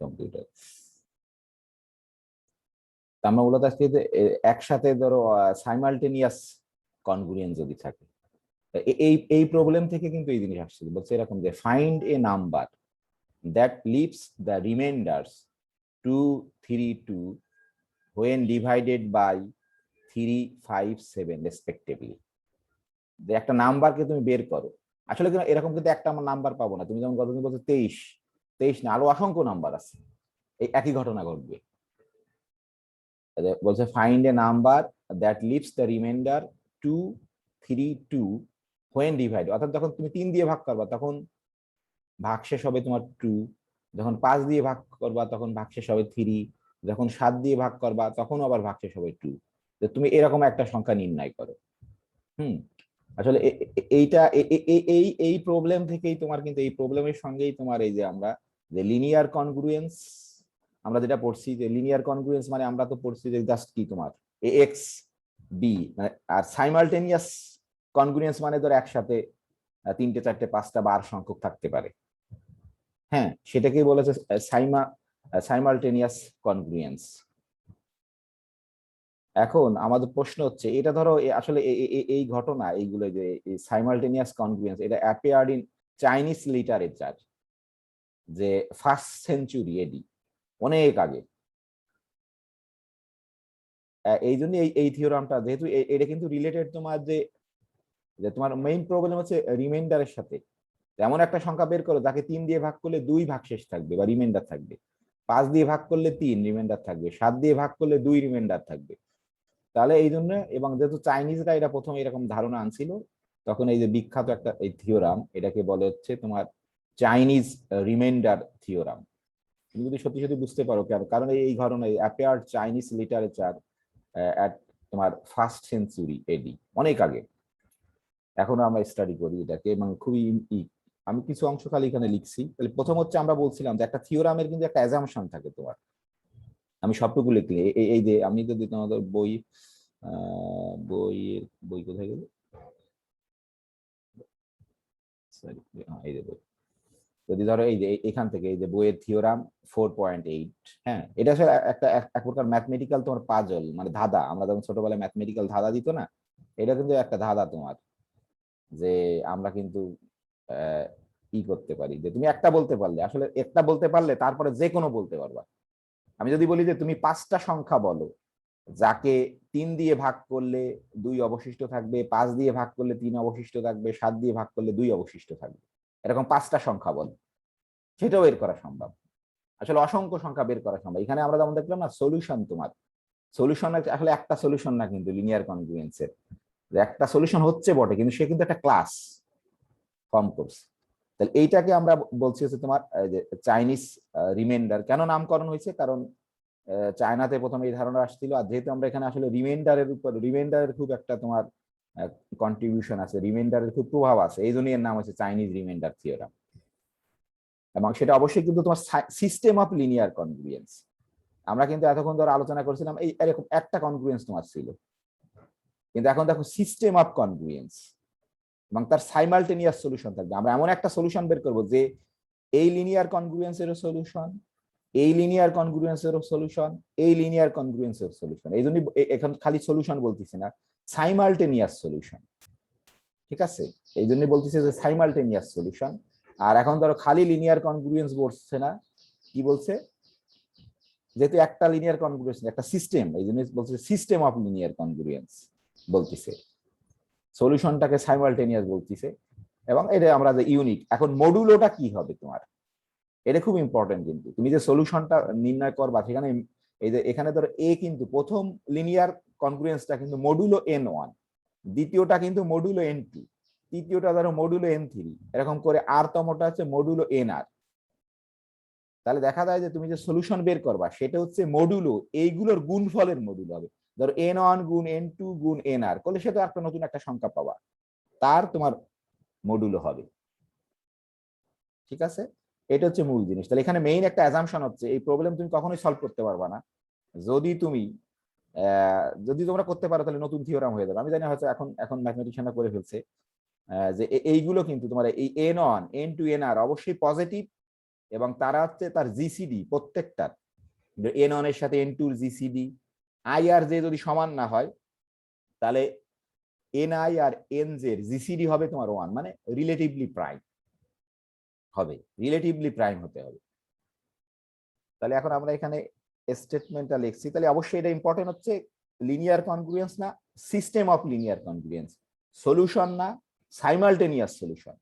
Computer. আমরা মূলত আজকে যে একসাথে ধরো সাইমালটেনিয়াস কনগ্রুয়েন্স যদি থাকে, এই এই প্রবলেম থেকে কিন্তু এই জিনিস আসছে। বলছে এরকম যে find a number that lives the reminders 2, 3, 2 when divided by 3, 5, 7 respectively. যে একটা নাম্বারকে তুমি বের করো, আসলে এরকম কিন্তু একটা নাম্বার পাবো না। তুমি যেমন গতদিন বলছো 23, 23 না, আরো অসংখ্য নাম্বার আছে, এই একই ঘটনা ঘটবে। বলছে find a number that lives the reminder 2, 3, 2 when divided, অর্থাৎ যখন তুমি 3 দিয়ে ভাগ করবা তখন ভাগশেষ হবে তোমার 2, যখন 5 দিয়ে ভাগ করবা তখন ভাগশেষ হবে 3, যখন 7 দিয়ে ভাগ করবা তখন আবার ভাগশেষ হবে 2। তুমি এরকম একটা সংখ্যা নির্ণয় করো। আসলে এইটা এই এই প্রবলেম থেকেই তোমার কিন্তু এই প্রবলেমের সঙ্গেই তোমার এই যে আমরা যে লিনিয়ার কনগ্রুয়েন্স আমরা যেটা পড়ছি, যে লিনিয়ার কনগ্রুয়েন্স মানে আমরা তো পড়ছি যে জাস্ট কি তোমার এক্স বি মানে, আর সাইমালটেনিয়াস কনগ্রুয়েন্স মানে ধর একসাথে 3টে 4টে 5টা বার সংখ্যক থাকতে পারে। হ্যাঁ, সেটাকেই বলেছে সাইমালটেনিয়াস কনগ্রুয়েন্স। এখন আমাদের প্রশ্ন হচ্ছে, এটা ধরো আসলে এই ঘটনা এইগুলো যে সাইমালটেনিয়াস কনগ্রুয়েন্স, এটা অ্যাপিয়ার্ড ইন চাইনিজ লিটারেচার যে 1st সেঞ্চুরি এডি, অনেক আগে। এই জন্য এই থিওরামটা যেহেতু এটা কিন্তু রিলেটেড তোমার যে তোমার মেইন প্রবলেম হচ্ছে রিমাইন্ডারের সাথে। এমন একটা সংখ্যা বের করো যাকে 3 দিয়ে ভাগ করলে 2 ভাগশেষ থাকবে বা রিমাইন্ডার থাকবে, 5 দিয়ে ভাগ করলে 3 রিমাইন্ডার থাকবে, 7 দিয়ে ভাগ করলে 2 রিমাইন্ডার থাকবে। তাহলে এই জন্য, এবং যেহেতু চাইনিজরা এটা প্রথম এরকম ধারণা আনছিল, তখন এই যে বিখ্যাত একটা এই থিওরাম, এটাকে বলে হচ্ছে তোমার চাইনিজ রিমাইন্ডার থিওরাম। তুমি যদি সত্যি সত্যি বুঝতে পারো কারণ এই ধরনের অ্যাপিয়ার্ড চাইনিজ লিটারেচার এট তোমার 1st সেঞ্চুরি এডি, অনেক আগে। এখনো আমরা স্টাডি করি এটাকে, এবং খুবই আমি কিছু অংশ খালি এখানে লিখছি। তাহলে প্রথম হচ্ছে আমরা বলছিলাম যে একটা থিওরামের কিন্তু একটা অ্যাজাম্পশন থাকে তোমার। আমি সবটুকু লিখলি এই যে আমি যদি তোমাদের বই কোথায় গেল, সরি এই যে বই, যদি ধরো এই যে এখান থেকে এই যে বইয়ের থিওরাম 4.8, হ্যাঁ, এটা আসলে একটা এক প্রকার ম্যাথমেটিক্যাল তোমার পাজল, মানে ধাঁধা। আমরা যখন ছোটবেলায় ম্যাথমেটিক্যাল ধাঁধা দিত না, এটা কিন্তু একটা ধাঁধা তোমার, যে আমরা কিন্তু ই করতে পারি যে তুমি একটা বলতে পারলে, আসলে একটা বলতে পারলে তারপরে যে কোনো বলতে পারবা। আমি যদি বলি যে তুমি 5টা সংখ্যা বলো যাকে 3 দিয়ে ভাগ করলে 2 অবশিষ্ট থাকবে, 5 দিয়ে ভাগ করলে 3 অবশিষ্ট থাকবে, 7 দিয়ে ভাগ করলে 2 অবশিষ্ট থাকবে, এরকম 5টা সংখ্যা বলো, সেটাও বের করা সম্ভব। আসলে অসংখ্য সংখ্যা বের করা সম্ভব। এখানে আমরা যেমন দেখলাম না সলিউশন, তোমার সলিউশন আসলে একটা সলিউশন না কিন্তু লিনিয়ার কনগ্রুয়েন্সের, একটা সলিউশন হচ্ছে বটে, কিন্তু সে কিন্তু একটা ক্লাস ফর্ম করছে। তাহলে এইটাকে আমরা বলছি হচ্ছে তোমার চাইনিজ রিমাইন্ডার। কেন নামকরণ হয়েছে? কারণ চায়নাতে প্রথমে এই ধারণা আসছিল, আর যেহেতু আমরা এখানে আসলে রিমাইন্ডারের খুব একটা তোমার কন্ট্রিবিউশন আছে, রিমাইন্ডারের খুব প্রভাব আছে, এই জন্যই এর নাম হচ্ছে চাইনিজ রিমাইন্ডার থিওরাম। এবং সেটা অবশ্যই কিন্তু তোমার সিস্টেম অফ লিনিয়ার কনগ্রুয়েন্স। আমরা কিন্তু এতক্ষণ ধরে আলোচনা করেছিলাম এই এরকম একটা কনগ্রুয়েন্স তোমার ছিল, কিন্তু এখন দেখো সিস্টেম অফ কনগ্রুয়েন্স এবং তার সাইমালটেনিয়াস সলিউশন থাকবে। আমরা এমন একটা সলিউশন বের করবো যে এই লিনিয়ার কনগ্রুয়েন্সেরও সলিউশন, এই লিনিয়ার কনগ্রুয়েন্সেরও সলিউশন, এই লিনিয়ার কনগ্রুয়েন্সের সলিউশন। এই জন্যই এখন খালি সলিউশন বলতেছি না, সাইমালটেনিয়াস সলিউশন। ঠিক আছে, এই জন্যই বলতেছে যে সাইমালটেনিয়াস সলিউশন। আর এখন ধরো খালি লিনিয়ার কনগ্রুয়েন্স বলছে না, কি বলছে, যেহেতু একটা লিনিয়ার কনগ্রুয়েন্স একটা সিস্টেম, এই জন্য বলছে সিস্টেম অফ লিনিয়ার কনগ্রুয়েন্স বলতেছে, সলিউশনটাকে সাইমালটেনিয়াস বলতেছে। এবং এটা আমরা যে ইউনিক, এখন মডুলোটা কি হবে তোমার, এটা খুব ইম্পর্টেন্ট। কিন্তু তুমি যে সলিউশনটা নির্ণয় করবা সেখানে এই যে এখানে ধরো এ কিন্তু প্রথম লিনিয়ার কনগ্রুয়েন্সটা কিন্তু মডুলো n1, দ্বিতীয়টা কিন্তু মডুলো n2, তৃতীয়টা ধরো মডুলো n3, এরকম করে আর তমটা হচ্ছে মডুলো nr। তাহলে দেখা যায় যে তুমি যে সলিউশন বের করবা সেটা হচ্ছে মডুলো এইগুলোর গুণফলের মডুল হবে। ধরো n1 গুণ n2 গুণ nr করলে সেটা একটা নতুন একটা সংখ্যা পাবা, তার তোমার মডুলো হবে। ঠিক আছে, এটা হচ্ছে মূল জিনিস। তাহলে এখানে মেইন একটা অ্যাজাম্পশন হচ্ছে এই প্রবলেম তুমি কখনোই সলভ করতে পারবা না যদি তুমি যদি তোমরা করতে পারো তাহলে নতুন থিওরাম হয়ে যাবে। আমি জানি হয়তো এখন এখন ম্যাথমেটিশিয়ানরা করে ফেলছে যে এইগুলো কিন্তু তোমার এই n1 n2 nr অবশ্যই পজিটিভ এবং তারা হচ্ছে তার জিসিডি প্রত্যেকটার n1 এর সাথে n2 এর জিসিডি i আর j যদি সমান না হয় তাহলে ni আর nj এর জিসিডি হবে তোমার 1, মানে রিলেটিভলি প্রাইম হবে, রিলেটিভলি প্রাইম হতে হবে। তাহলে এখন আমরা এখানে স্টেটমেন্টটা লিখছি, তাহলে অবশ্যই এটা ইম্পর্টেন্ট হচ্ছে লিনিয়ার কনগ্রুয়েন্স না system of linear congruence, solution না সাইমালটেনিয়াস সলিউশন।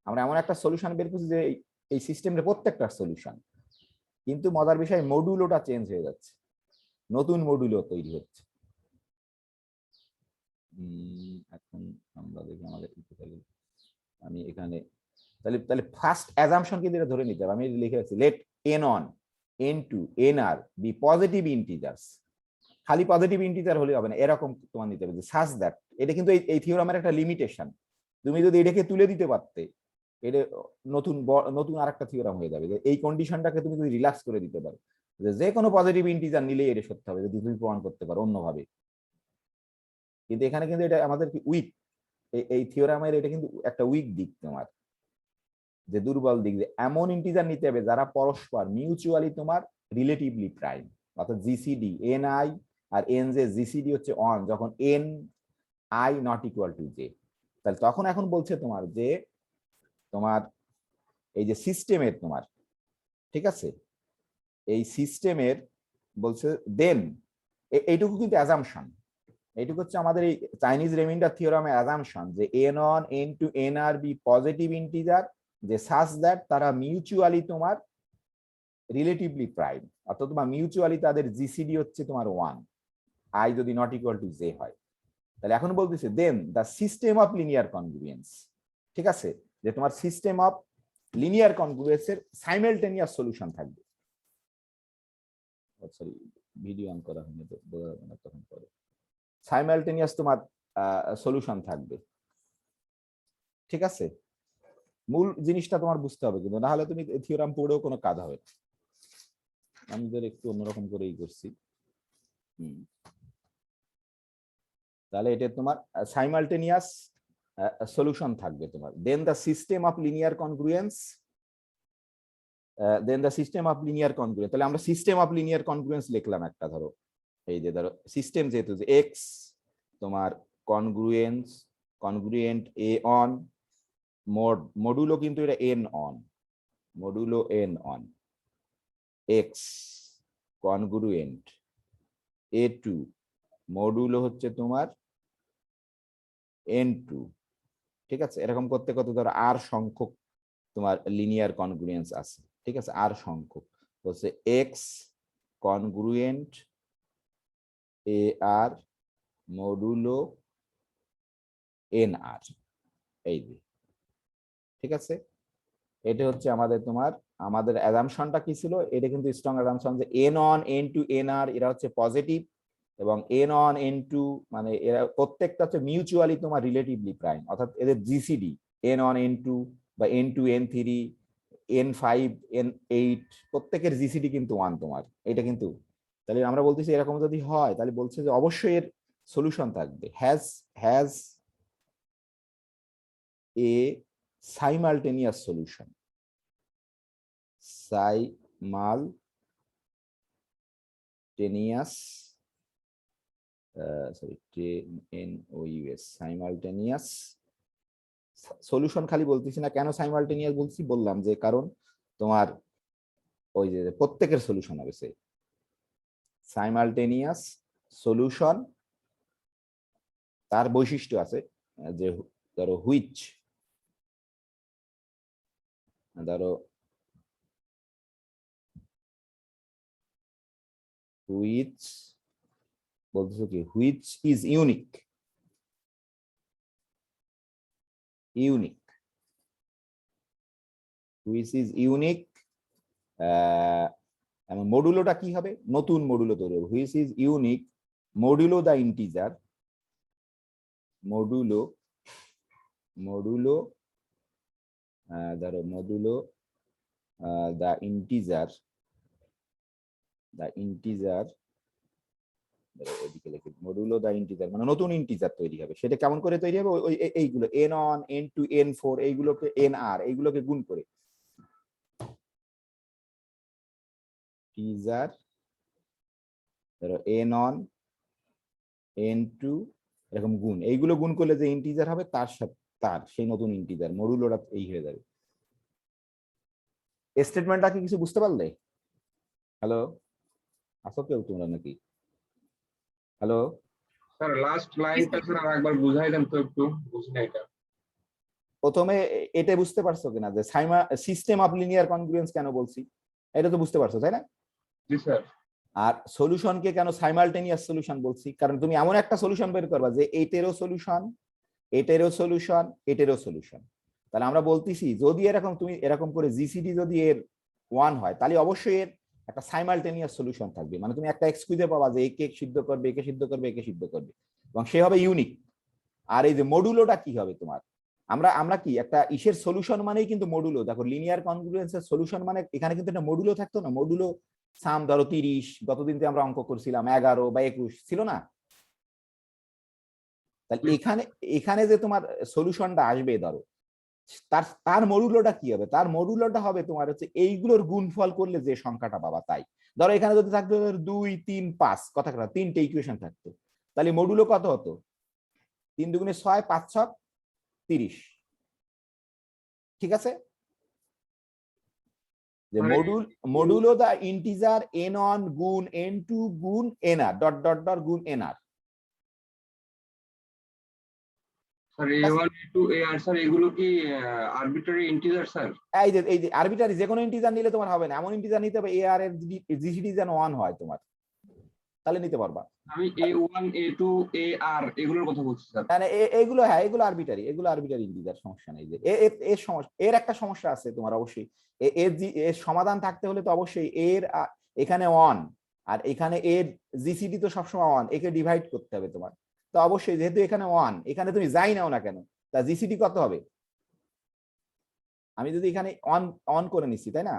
আমরা এমন একটা সলিউশন বের করছি যে এই সিস্টেমের প্রত্যেকটা সলিউশন, কিন্তু মজার বিষয় মডুলোটা চেঞ্জ হয়ে যাচ্ছে, নতুন মডুলো তৈরি হচ্ছে। এখন আমরা দেখি আমাদের আমি এখানে তাহলে তাহলে ফার্স্ট অ্যাজাম্পশন কিন্তু এটা ধরে নিতে হবে, আমি লিখে রাখছি let n1 n2 nr be positive integers. খালি পজিটিভ ইন্টিজার হলে হবে না, এরকম তোমার নিতে হবে যে সাজ দ্যাট। এটা কিন্তু এই থিওরামের একটা লিমিটেশন, তুমি যদি এটাকে তুলে দিতে পারতে এটা নতুন নতুন আরেকটা থিওরাম হয়ে যাবে, যে এই কন্ডিশনটাকে তুমি যদি রিল্যাক্স করে দিতে পারো যে কোনো পজিটিভ ইন্টিজার নিলেই এটা সত্যি হবে যদি তুমি প্রমাণ করতে পারো অন্যভাবে। কিন্তু এখানে কিন্তু এটা আমাদের কি উইক, এই থিওরামের এটা কিন্তু একটা উইক দিক, তোমার যে দুর্বল দিক, যে এমন ইন্টিজার নিতে হবে যারা পরস্পর মিউচুয়ালি তোমার রিলেটিভলি প্রাইম, অর্থাৎ জিসিডি এন আই আর এন জে জিসিডি হচ্ছে অন যখন N I not equal to J. তাহলে তখন এখন বলছে তোমার যে তোমার এই যে সিস্টেমের তোমার, ঠিক আছে, এই সিস্টেমের বলছে দেন এইটুকু কিন্তু অ্যাজাম্পশন, এইটুকু হচ্ছে আমাদের এই চাইনিজ রিমাইন্ডার থিওরামের অ্যাজাম্পশন যে n1 n2 nr be positive integer যে সাজ দ্যাট তারা মিউচুয়ালি তোমার রিলেটিভলি প্রাইম, অর্থাৎ তোমার মিউচুয়ালি তাদের জিসিডি হচ্ছে তোমার 1, আই যদি নট ইকুয়াল টু জে হয়। তাহলে এখন বলতেছে then the system of linear congruence, ঠিক আছে, যে তোমার সিস্টেম অফ লিনিয়ার কনগ্রুয়েন্সের সাইমালটেনিয়াস সলিউশন থাকবে। সরি, ভিডিও অন করা হয়নি তো বোঝা যাবে না তখন পরে। সাইমালটেনিয়াস তোমার সলিউশন থাকবে, ঠিক আছে। মূল জিনিসটা তোমার বুঝতে হবে, কিন্তু না হলে তুমি থিওরাম পড়েও কোনো কাজ হবে না। আমি ধর একটু অন্যরকম করেই করছি। তাহলে এটা তোমার সাইমালটেনিয়াস সলিউশন থাকবে তোমার। Then the system of linear congruence, then the system of linear congruence. তাহলে আমরা সিস্টেম অফ লিনিয়ার কনগ্রুয়েন্স লিখলাম একটা, ধরো এই যে ধরো সিস্টেম যেহেতু যে এক্স তোমার কনগ্রুয়েন্ট এ অন মডুলো, কিন্তু এটা N one, modulo N one x congruent A to modulo হচ্ছে তোমার এন টু, ঠিক আছে। এরকম করতে করতে ধরো আর সংখ্যক তোমার লিনিয়ার কনগ্রুয়েন্স আছে, ঠিক আছে, আর সংখ্যক বলছে এক্স কনগ্রুয়েন্ট এ আর মডুলো এন আর, এই যে, ঠিক আছে। এটা হচ্ছে আমাদের তোমার আমাদের অ্যাজাম্পশনটা কি ছিল, এটা কিন্তু স্ট্রং অ্যাজাম্পশন যে n1 n2 nr এরা হচ্ছে পজিটিভ এবং n1 n2 মানে এরা প্রত্যেকটা হচ্ছে মিউচুয়ালি তোমার রিলেটিভলি প্রাইম, অর্থাৎ এদের জিসিডি n1 n2 বা n2 n3 n5 n8 প্রত্যেকের জিসিডি কিন্তু 1 তোমার, এটা কিন্তু। তাহলে আমরা বলতেছি এরকম যদি হয় তাহলে বলছে যে অবশ্যই এর সলিউশন থাকবে, has a simultaneous solution, simultaneous solution. খালি বলতেছি না, কেন সাইমালটেনিয়াস বলছি, বললাম যে কারণ তোমার ওই যে প্রত্যেকের সলিউশন হবে সে সাইমালটেনিয়াস সলিউশন। তার বৈশিষ্ট্য আছে যে ধরো হুইচ বলতেছো কি, which is unique, which is unique. এবং মডুলোটা কি হবে, নতুন মডুলো তৈরি হবে, which is unique modulo the integer, modulo ধরো মডুলো দ্য ইন্টিজার এদিকে লিখে মডুলো দ্য ইন্টিজার মানে নতুন ইন্টিজার তৈরি হবে। সেটা কেমন করে তৈরি হবে, ওই এইগুলো n1 n2 n4 এইগুলোকে nr এইগুলোকে গুণ করে ইন্টিজার ধরো n1 n2 এরকম গুণ, এইগুলো গুণ করলে যে ইন্টিজার হবে তার সাথে তার সেই নতুন ইন্টিজার মডুল ওরা এই হয়ে যাবে। স্টেটমেন্টটা কি কিছু বুঝতে পারলে? হ্যালো, আসো কেউ তোমরা নাকি? হ্যালো স্যার লাস্ট লাইনটা স্যার আরেকবার বুঝাই দেন তো, একটু বুঝি না এটা। প্রথমে এটা বুঝতে পারছো কিনা যে সিস্টেম অফ লিনিয়ার কনগ্রুয়েন্স কেন বলছি, এটা তো বুঝতে পারছো তাই না? জি স্যার। আর সলিউশনকে কেন সাইমালটেনিয়াস সলিউশন বলছি, কারণ তুমি এমন একটা সলিউশন বের করবা যে এটারও সলিউশন, এটারও সলিউশন, এটারও সলিউশন। তাহলে আমরা বলতেছি যদি এরকম তুমি এরকম করে জিসিডি যদি এর 1 হয় তাহলে অবশ্যই এর একটা সাইমালটেনিয়াস সলিউশন থাকবে, মানে তুমি একটা এক্স খুঁজে পাবা যে একে সিদ্ধ করবে, একে সিদ্ধ করবে, একে সিদ্ধ করবে, এবং সে হবে ইউনিক। আর এই যে মডুলোটা কি হবে তোমার, আমরা আমরা কি একটা ইসের সলিউশন মানেই কিন্তু মডুলো, দেখো লিনিয়ার কনগ্রুয়েন্সের সলিউশন মানে এখানে কিন্তু একটা মডুলো থাকতো না, মডুলো সাম ধরো 30, গতদিন আমরা অঙ্ক করছিলাম 11 বা 21 ছিল না? তাহলে এখানে এখানে যে তোমার সলিউশনটা আসবে ধরো তার তার মডুলোটা কি হবে, তার মডুলোটা হবে তোমার হচ্ছে এইগুলোর গুণফল করলে যে সংখ্যাটা পাবা তাই। ধরো এখানে যদি থাকতো 2 3 5 কথা কথা তিনটে ইকুয়েশন থাকতো, তাহলে মডুলো কত হতো? 3 দুগুণে 6, 5 6 30। ঠিক আছে, যে মডুলো দা ইন্টিজার n1 গুণ n2 গুণ nr ডট ডট ডট গুণ nr। Sir a1 a2 ar sir এগুলো কি আরবিট্রারি ইন্টিজার স্যার? এই যে আরবিটারি যে কোনো ইন্টিজার নিলে তোমার হবে না, এমন ইন্টিজার নিতে হবে ar এর জিসিডি যেন 1 হয় তোমার, তাহলে নিতে পারবা। আমি a1 a2 ar এগুলোর কথা বলছি স্যার। মানে এগুলো হ্যাঁ এগুলো আরবিটারি ইন্টিজার, সমস্যা নেই। যে এর সমস্যা, এর একটা সমস্যা আছে তোমার অবশ্যই, এর সমাধান থাকতে হলে তো অবশ্যই এর এখানে 1 আর এখানে এর জিসিডি তো সবসময় 1, একে ডিভাইড করতে হবে তোমার। তো অবশ্যই যেহেতু এখানে 1, এখানে তুমি যাই নাও না কেন তা জিসিডি কত হবে? আমি যদি এখানে অন অন করে নিচ্ছি তাই না,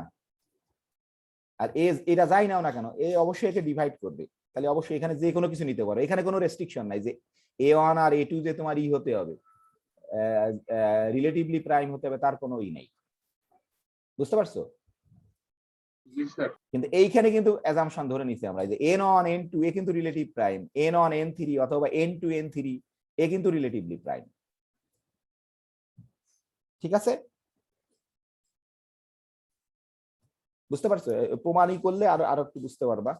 আর এটা যাই নাও না কেন এ অবশ্যই একে ডিভাইড করবে, তাহলে অবশ্যই এখানে যে কোনো কিছু নিতে পারো, এখানে কোনো রেস্ট্রিকশন নাই যে a1 আর a2 যে তোমার হতে হবে রিলেটিভলি প্রাইম হতে হবে তার কোনো নেই। বুঝতে পারছো? জি স্যার। কিন্তু এইখানে কিন্তু অ্যাজাম্পশন ধরে নিচ্ছি আমরা যে n1 n2 এ কিন্তু রিলেটিভ প্রাইম, n1 n3 অথবা n2 n3 এ কিন্তু রিলেটিভলি প্রাইম। ঠিক আছে, বুঝতে পারছো? প্রমাণই করলে আরো আরো একটু বুঝতে পারবা।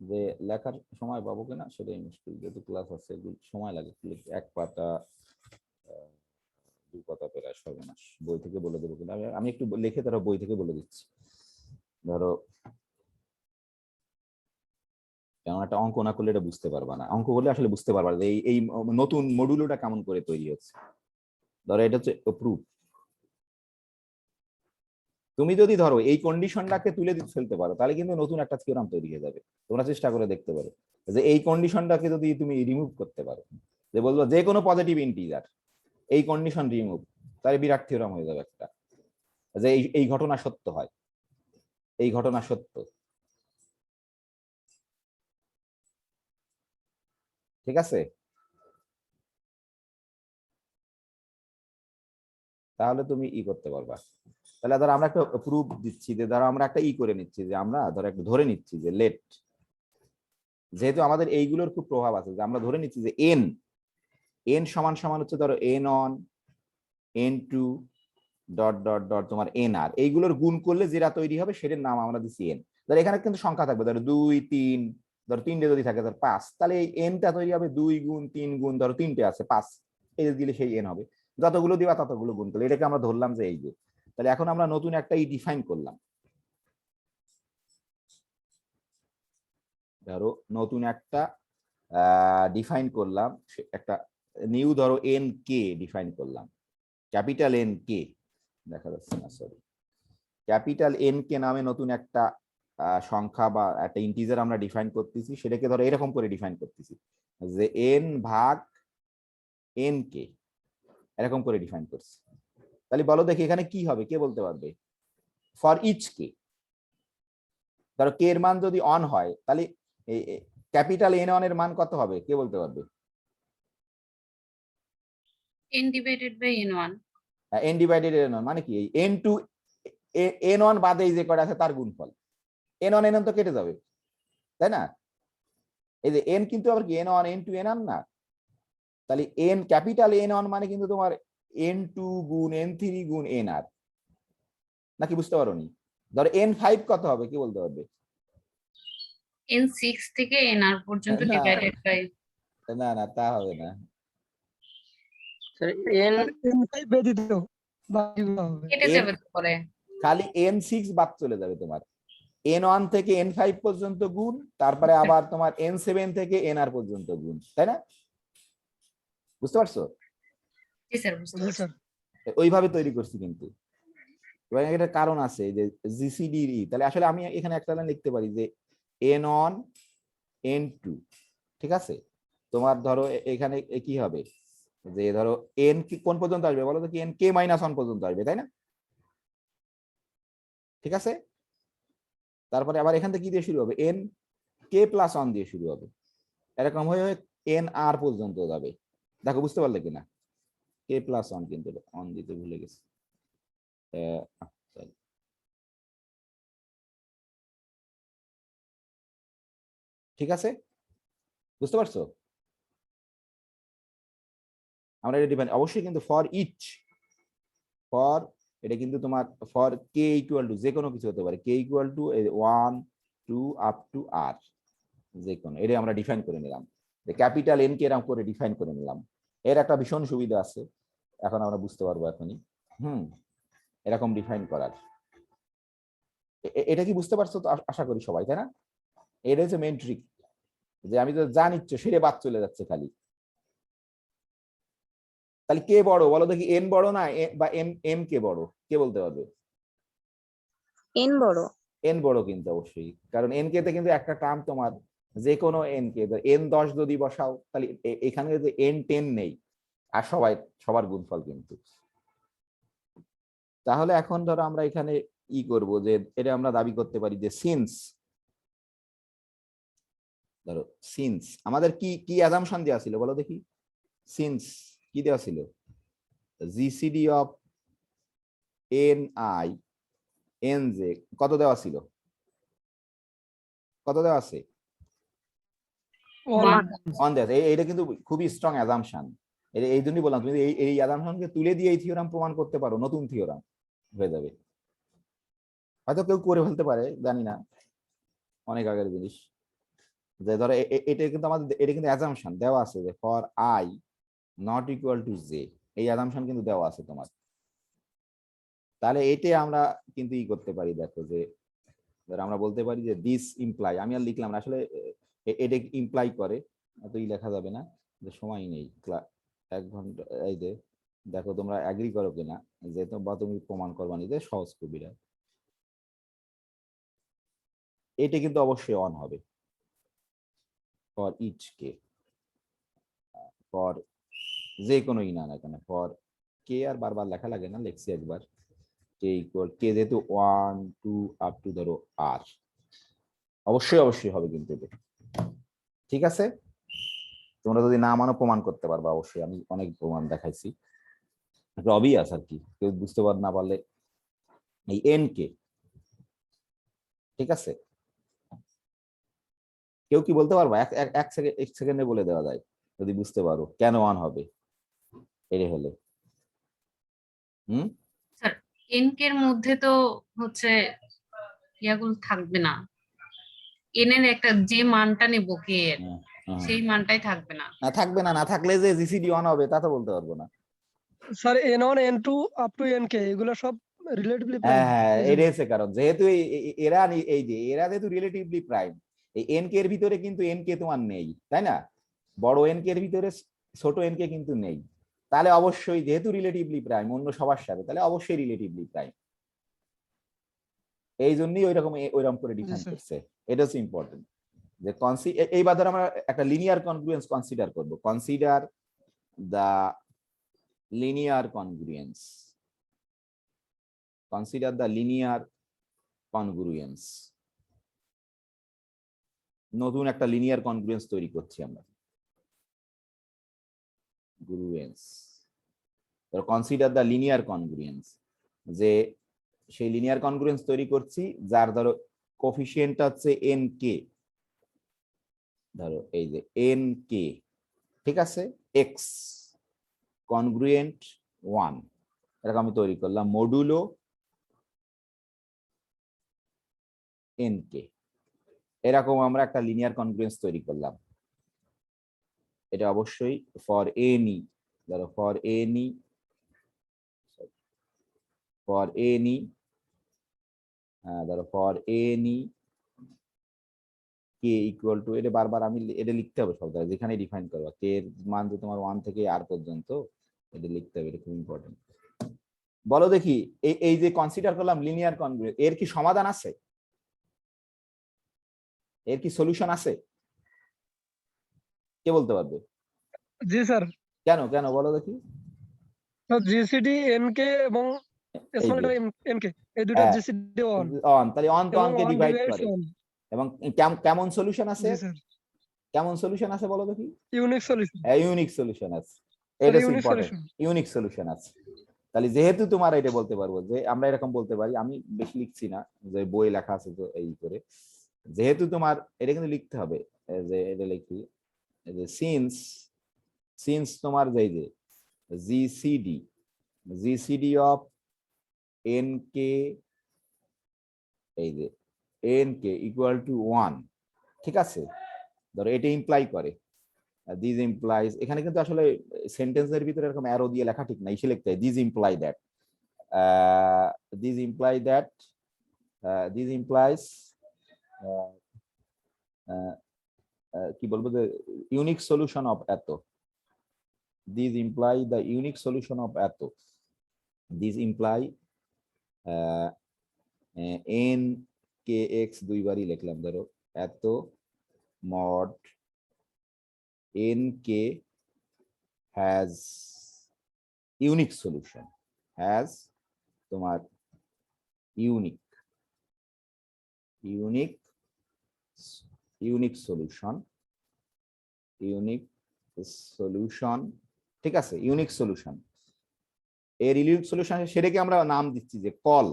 যে লেখার সময় পাবো কিনা সেটাই মুশকিল, যেহেতু ক্লাস আছে সময় লাগে, এক পাতা 2 পাতা প্রায় সর্বনাশ। বই থেকে বলে দেবো কিনা আমি একটু লিখে তারা বই থেকে বলে দিচ্ছি। ধরো যেমন একটা অঙ্ক না করলে এটা বুঝতে পারবা না, অঙ্ক করলে আসলে বুঝতে পারবা যে এই নতুন মডুলোটা কেমন করে তৈরি হচ্ছে। ধরো এটা হচ্ছে প্রুফ, তুমি যদি ধরো এই কন্ডিশনটাকে তুলে ফেলতে পারো তাহলে কিন্তু নতুন একটা থিওরাম তৈরি হয়ে যাবে। তোমরা চেষ্টা করে দেখতে পারো যে এই কন্ডিশনটাকে যদি তুমি রিমুভ করতে পারো, যে বলবো যে কোনো পজিটিভ ইন্টিজার এই কন্ডিশন রিমুভ, তাহলে বিরাট থিওরাম হয়ে যাবে একটা, যে এই ঘটনা সত্য হয়, এই ঘটনা সত্য। ঠিক আছে, তাহলে তুমি করতে পারবা। তাহলে ধরো আমরা একটা প্রুফ দিচ্ছি, যে ধরো আমরা একটা করে নিচ্ছি, যে আমরা ধরো একটা ধরে নিচ্ছি যে লেট, যেহেতু আমাদের এইগুলোর খুব প্রভাব আছে, যে আমরা ধরে নিচ্ছি যে এন এন সমান সমান হচ্ছে ধরো n1 n2 dot dot dot তোমার nr, এইগুলোর গুণ করলে যেটা তৈরি হবে সেটার নাম আমরা দিচ্ছি এন। ধর এখানে কিন্তু সংখ্যা থাকবে, ধরো 2 3, ধরো 3টে যদি থাকে ধর 5, তাহলে এই এনটা তৈরি হবে 2 গুণ 3 গুণ, ধরো 3টে আছে 5, এই দিলে সেই এন হবে, যতগুলো দিবা ততগুলো গুণ করলে এটাকে আমরা ধরলাম যে এই যে। তাহলে এখন আমরা নতুন একটা ডিফাইন করলাম, ধরো নতুন একটা ডিফাইন করলাম, একটা নিউ ধরো এন কে ডিফাইন করলাম, ক্যাপিটাল এন কে, দেখা যাচ্ছে না সরি, ক্যাপিটাল এন কে নামে নতুন একটা সংখ্যা বা একটা ইন্টিজার আমরা ডিফাইন করতেছি, সেটাকে ধরো এরকম করে ডিফাইন করতেছি যে এন ভাগ এন কে, এরকম করে ডিফাইন করছি। তাহলে বলো দেখি এখানে কি হবে, কে বলতে পারবে? ফর ইচ কে, ধরো কে এর মান যদি অন হয় তাহলে ক্যাপিটাল এন অন এর মান কত হবে, কে বলতে পারবে? n divided by n1 n divided N on মানে কি, এই n2 n1 বাদে এই যে কয়টা আছে তার গুণফল, n1 n1 তো কেটে যাবে, তাই না? এই যে n কিন্তু আবার কি n1 n2 n1 না, তাহলে n ক্যাপিটাল n1 মানে কিন্তু তোমার n2 গুণ n3 গুণ nr, নাকি বুঝতে পারোনি? ধরো n5 কত হবে কি বলতে পারবে? n6 থেকে nr পর্যন্ত না। ডিভাইডেড বাই না না তা হবে না, স্যার এন n5 ব্যতীত বাকিগুলো হবে। কেটে n যাবে তো পরে। খালি n6 বাদ চলে যাবে তোমার, n1 থেকে n5 পর্যন্ত গুণ, তারপরে আবার তোমার n7 থেকে nr পর্যন্ত গুণ, তাই না? বুঝতে পারছো? জি স্যার, বুঝতে জি পারছি। স্যার। ওইভাবে তৈরি করছি কিন্তু, এবং এটা কারণ আছে যে জিসিডি, তাহলে আসলে আমি এখানে একটা লাইন লিখতে পারি যে n1 n2, ঠিক আছে? তোমার ধরো এখানে কি হবে, যে ধরো n কি কোন পর্যন্ত আসবে বলো তো, কি n k - 1 পর্যন্ত আসবে, তাই না? ঠিক আছে, তারপরে আবার এখান থেকে কি দিয়ে শুরু হবে, n k + 1 দিয়ে শুরু হবে, এরকম হয়ে হয়ে n r পর্যন্ত যাবে। দেখো বুঝতে পারলে কিনা? k + 1 কিন্তু অন দিতে ভুলে গেছি। sorry। ঠিক আছে, বুঝতে পারছো? আমরা এটা ডিপেন্ড অবশ্যই কিন্তু ফর ইচ, ফর এটা কিন্তু তোমার ফর কে ইকুয়াল টু যে কোনো কিছু হতে পারে, কে ইকুয়াল টু 1 2 আপ টু আর, যে কোনো, এটা আমরা ডিফাইন করে নিলাম, যে ক্যাপিটাল এন কে এরকম করে ডিফাইন করে নিলাম। এর একটা ভীষণ সুবিধা আছে, এখন আমরা বুঝতে পারবো এখনই, এরকম ডিফাইন করার। এটা কি বুঝতে পারছো তো আশা করি সবাই, তাই না? এটা হচ্ছে মেইন ট্রিক, যে আমি তো যা নিচ্ছ সেটা বাদ চলে যাচ্ছে খালি। তাহলে কে বড় বলো দেখি, এন বড় না বা এম কে বড়, কে বলতে পারবে? এন বড়। এন বড় কিন্তু অবশ্যই, কারণ এন কে তে কিন্তু একটা টার্ম তোমার যে কোনো এন কে, এন 10 যদি বসাও তাহলে এখানে যে এন 10 নেই, আর সবার গুণফল কিন্তু। তাহলে এখন ধরো আমরা এখানে ই করব, যে এটা আমরা দাবি করতে পারি যে সিন্স, ধরো সিন্স আমাদের কি কি অ্যাজাম্পশন দেওয়া ছিল বলো দেখি, সিন্স কি দেওয়া ছিল, GCD of N I N J কত দেওয়া ছিল, কত দেওয়া আছে? অন দেওয়া আছে। এটা কিন্তু খুবই স্ট্রং অ্যাজাম্পশন, এই জন্যই বললাম তুমি এই অ্যাজাম্পশনকে তুলে দিয়ে এই থিওরাম প্রমাণ করতে পারো, নতুন থিওরাম হয়ে যাবে। হয়তো কেউ করে ফেলতে পারে, জানি না, অনেক আগের জিনিস। যে ধরো এটা কিন্তু আমাদের, এটা কিন্তু অ্যাজাম্পশন দেওয়া আছে যে for I not equal to J, এই অ্যাজাম্পশন কিন্তু দেওয়া আছে তোমার। তাহলে এটা আমরা কিন্তু ই করতে পারি, দেখো যে আমরা বলতে পারি যে দিস ইমপ্লাই, আমি আর লিখলাম না আসলে, এটা ইমপ্লাই করে, এতই লেখা যাবে না, যে সময় নেই 1 ঘন্টা। এই যে দেখো তোমরা এগ্রি করো কিনা, যে তুমি প্রমাণ করবা নিজে সহজ কবিরা, এটা কিন্তু অবশ্যই অন হবে ফর ইচ কে, ফর যে কোনো ই না কেন, ফর কে আর বারবার লেখা লাগে না, লেখছি একবার, কে ইকুয়াল কে যেহেতু 1 2 আপ টু ধরো আর, অবশ্যই হবে কিন্তু এটা। ঠিক আছে, তোমরা যদি না মানো প্রমাণ করতে পারবা, অবশ্যই আমি অনেক প্রমাণ দেখাইছি, অবভিয়াস আর কি, কেউ বুঝতে না পারলে এই এন কে। ঠিক আছে, কেউ কি বলতে পারবা? এক সেকেন্ডে বলে দেওয়া যায় যদি বুঝতে পারো কেন ওয়ান হবে এর হলে। স্যার এন কে এর মধ্যে তো হচ্ছে ইয়াগুলো থাকবে না, এন এর একটা যে মানটা নেব কে এর সেই মানটাই থাকবে না। না থাকবে না, না থাকলে যে জিসিডি ওয়ান হবে তা তো বলতে পারবো না। Sir n1 n2 up to nk এগুলো সব রিলেটিভলি হ্যাঁ হ্যাঁ, এটা হচ্ছে কারণ, যেহেতু এই যে এরা যেহেতু রিলেটিভলি প্রাইম, এই এন কে এর ভিতরে কিন্তু এন কে তোমার নেই, তাই না? বড় এন কে এর ভিতরে ছোট এন কে কিন্তু নেই, তাহলে অবশ্যই যেহেতু রিলেটিভলি প্রাইম অন্য সবার সাথে, তাহলে অবশ্যই রিলেটিভলি প্রাইম, এই জন্যই ওইরকম করে ডিফাইন করছে। এটা হচ্ছে ইম্পর্টেন্ট, যে এইবার ধর আমরা একটা লিনিয়ার কনগ্রুয়েন্স কনসিডার করব, consider the linear congruence, consider the linear congruence, নতুন একটা লিনিয়ার কনগ্রুয়েন্স তৈরি করছি আমরা, গ্রুয়েন্স, কনসিডার দ্য লিনিয়ার কনগ্রুয়েন্স, যে সেই লিনিয়ার কনগ্রুয়েন্স তৈরি করছি যার ধরো কোফিসিয়েন্টটা হচ্ছে এন কে, ধরো এই যে এন কে, ঠিক আছে, এক্স কনগ্রুয়েন্ট 1, এরকম আমি তৈরি করলাম মডুলো এন কে, এরকম আমরা একটা লিনিয়ার কনগ্রুয়েন্স তৈরি করলাম। এটা অবশ্যই ফর এনি, ধরো ফর এনি ধরো for any K equal two, এটা বারবার আমি এটা লিখতে হবে সব জায়গায় যেখানে ডিফাইন করবো, কে এর মান যে তোমার 1 থেকে আর পর্যন্ত, এটা লিখতে হবে, এটা খুব ইম্পর্টেন্ট। বলো দেখি এই এই যে কনসিডার করলাম লিনিয়ার কনগ্রুয়েন্স, এর কি সমাধান আছে? এর কি সলিউশন আছে? কে বলতে পারবে? জি স্যার, কেন কেন বলো দেখি। জিসিডি এনকে এবং এই স্মল যে এনকে, এই দুটো হ্যাঁ, জিসিডি অন অন, তাহলে অন তো এবং অনকে ওয়ান ডিভাইড ডিভাইডস করে। অন। এবং কেমন সলিউশন আছে? জি স্যার, কেমন সলিউশন আছে বলো দেখি। ইউনিক সলিউশন, ইউনিক সলিউশন আছে, স্যার এটা unique important, solution. Unique solution আছে। তাহলে যেহেতু তোমার এটা বলতে পারবো যে আমরা এরকম বলতে পারি, আমি বেশি লিখছি না, যে বই লেখা আছে তো এই করে, যেহেতু তোমার এটা কিন্তু লিখতে হবে, যে এটা লিখি যে সিন্স তোমার যে জিসিডি অফ এন কে, এই যে এন কে ইকুয়াল টু 1, ঠিক আছে, ধরো এটা ইমপ্লাই করে দিস ইমপ্লাইজ, এখানে কিন্তু আসলে সেন্টেন্সের ভিতরে এরকম অ্যারো দিয়ে লেখা ঠিক না, ইসে লিখতে হয় this imply that, this imply that, this implies কি বলবো, যে ইউনিক সলিউশন অফ এত, this imply the unique solution of এত, this imply n k x দুইবারই লিখলাম, ধরো এত mod n k has unique solution, has তোমার ইউনিক সলিউশন, ঠিক আছে, ইউনিক সলিউশন। এর ইউনিক সলিউশন সেটাকে আমরা নাম দিচ্ছি যে কল,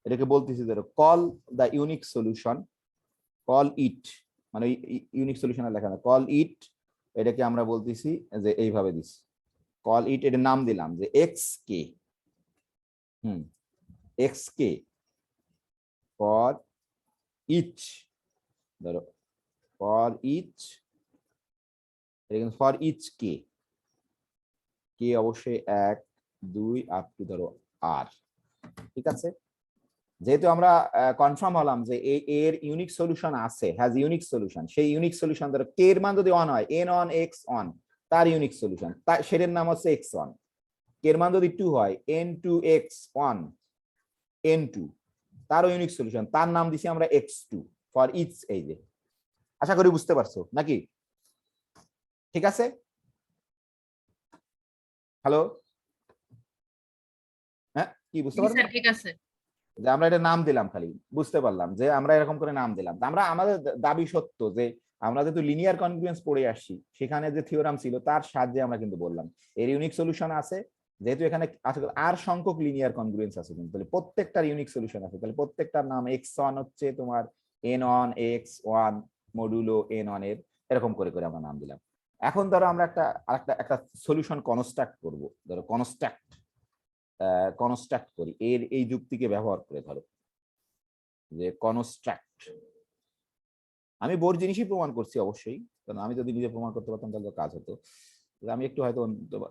এটাকে বলতেছি ধরো call the unique solution, call it, মানে ইউনিক সলিউশনের লেখা না, কল ইট, এটাকে আমরা বলতেছি যে এইভাবে দিচ্ছি, কল ইট, এটার নাম দিলাম যে X K, x K for each, ধরো for each, for each K, K অবশ্যই 1 2 আপ টু ধরো আর, ঠিক আছে। যেহেতু আমরা কনফার্ম হলাম যে এর ইউনিক সলিউশন আছে, হ্যাজ ইউনিক সলিউশন, সেই ইউনিক সলিউশন ধরো কে এর মান যদি 1 হয়, n অন x অন, তার ইউনিক সলিউশন, তার সেটার নাম হচ্ছে x1। কে এর মান যদি 2 হয়, n2 x1 n2, তারও ইউনিক সলিউশন, তার নাম দিছি আমরা x2 ফর ইচ, এই যে, আশা করি বুঝতে পারছো নাকি? ঠিক আছে, হ্যালো, হ্যাঁ কি বুঝতে জি পারছো? স্যার, ঠিক আছে। যে আমরা এটা নাম দিলাম, খালি বুঝতে পারলাম যে আমরা এরকম করে নাম দিলাম, আমরা আমাদের দাবি সত্য যে আমরা যেহেতু লিনিয়ার কনগ্রুয়েন্স পড়ে আসছি, সেখানে যে থিওরাম ছিল তার সাহায্যে আমরা কিন্তু বললাম এর ইউনিক সলিউশন আছে, যেহেতু এখানে আর সংখ্যক লিনিয়ার কনগ্রুয়েন্স আছে, কিন্তু তাহলে প্রত্যেকটার ইউনিক সলিউশন আছে, তাহলে প্রত্যেকটার নাম x1 হচ্ছে তোমার n1 x1 মডুলো n1 এর, এরকম করে করে আমরা নাম দিলাম। এখন ধরো আমরা একটা সলিউশন কনস্ট্রাক্ট করব, ধরো কনস্ট্রাক্ট করি এর এই যুক্তিকে ব্যবহার করে, ধরো যে কনস্ট্রাক্ট, আমি বোর জিনিসই প্রমাণ করছি অবশ্যই, কারণ আমি যদি নিজে প্রমাণ করতে পারতাম তাহলে কাজ হতো, আমি একটু হয়তো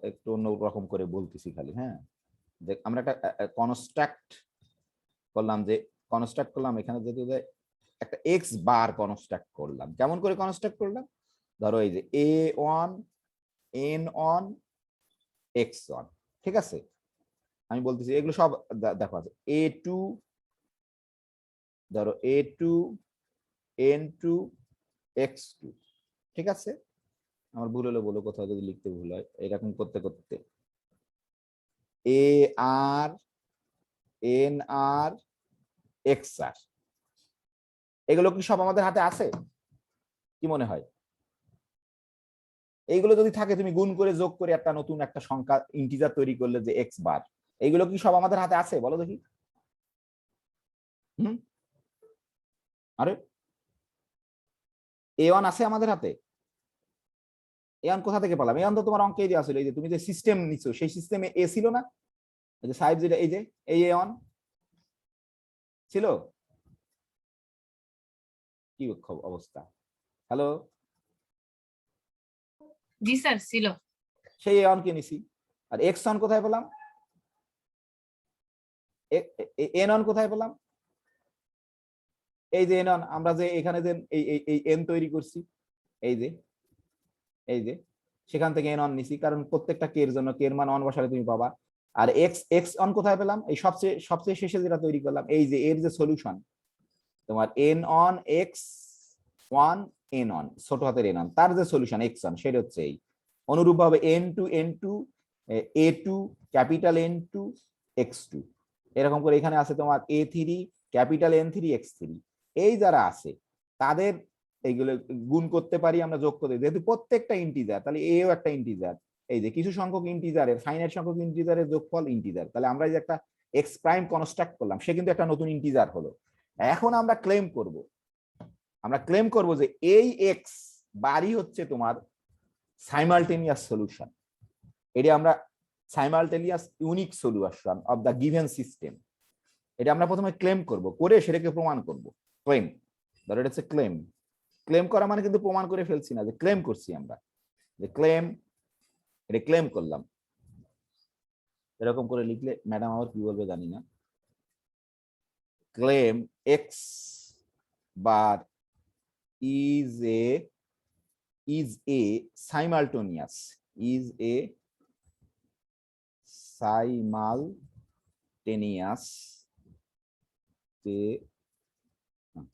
একটু অন্য রকম করে বলতেছি খালি, হ্যাঁ, যে আমরা একটা কনস্ট্রাক্ট করলাম, যে কনস্ট্রাক্ট করলাম এখানে যেহেতু একটা এক্স বার কনস্ট্রাক্ট করলাম, কেমন করে কনস্ট্রাক্ট করলাম, ধরো এই যে a1 n1 x1, ঠিক আছে, আমি বলতেছি এগুলো সব দেখো আছে a2, ধরো a2 n2 x2, ঠিক আছে, আমার ভুল হলে বলো কোথাও যদি লিখতে ভুল হয়, এরকম করতে করতে a r n r x r, এগুলো কি সব আমাদের হাতে আছে? কি মনে হয়? এইগুলো যদি থাকে, তুমি গুণ করে যোগ করে একটা নতুন একটা সংখ্যা ইন্টিজার তৈরি করলে যে এক্স বার, এইগুলো কি সব আমাদের হাতে আছে বলো দেখি? আরে A1 আছে আমাদের হাতে, A1 কোথা থেকে পেলাম? A1 তো তোমার অঙ্কেই দেওয়া ছিল, এই যে তুমি যে সিস্টেম নিছো সেই সিস্টেমে এ ছিল না, এই যে সাহেব যেটা, এই যে এই A1 ছিল। কি অবস্থা? হ্যালো, জি স্যার ছিল। সেই A1 কে নিছি। আর X1 কোথায় পেলাম? N1 কোথায় পেলাম? এই যে N1, আমরা যে এখানে যে এই N তৈরি করছি, এই যে সেখান থেকে N1 নিছি, কারণ প্রত্যেকটা কে এর জন্য কে এর মান 1 বসালে তুমি পাবা। আর X1 কোথায় পেলাম? এই সবচেয়ে শেষে যেটা তৈরি করলাম, এই যে এর যে সলিউশন তোমার N1 X1 N1 ছোট হাতের N1, তার যে সলিউশন X1 সেটা হচ্ছে এই। অনুরূপভাবে N2 A2 capital N2 X2, এরকম করে এখানে আছে তোমার A3 ক্যাপিটাল N3 X3। এই যারা আছে তাদের এইগুলো গুণ করতে পারি আমরা, যোগ করতে, যেহেতু প্রত্যেকটা ইন্টিজার, তাহলে এও একটা ইন্টিজার। এই যে কিছু সংখ্যক ইন্টিজারের, ফাইনাইট সংখ্যক ইন্টিজারের যোগফল ইন্টিজার, তাহলে আমরা এই যে একটা এক্স প্রাইম কনস্ট্রাক্ট করলাম, সে কিন্তু একটা নতুন ইন্টিজার হলো। এখন আমরা ক্লেম করব যে এই এক্স বারই হচ্ছে তোমার সাইমালটেনিয়াস সলিউশন। এটা আমরা simultaneous unique solution of the given system, এটা আমরা প্রথমে ক্লেম করব, করে সেটাকে প্রমাণ করব। ক্লেম, ধরো এটা হচ্ছে ক্লেম। ক্লেম করা মানে কিন্তু প্রমাণ করে ফেলছি না, যে ক্লেম করছি আমরা, যে ক্লেম, এটা ক্লেম করলাম। এরকম করে লিখলে ম্যাডাম আবার কি বলবে জানি না। Claim x bar is a simultaneous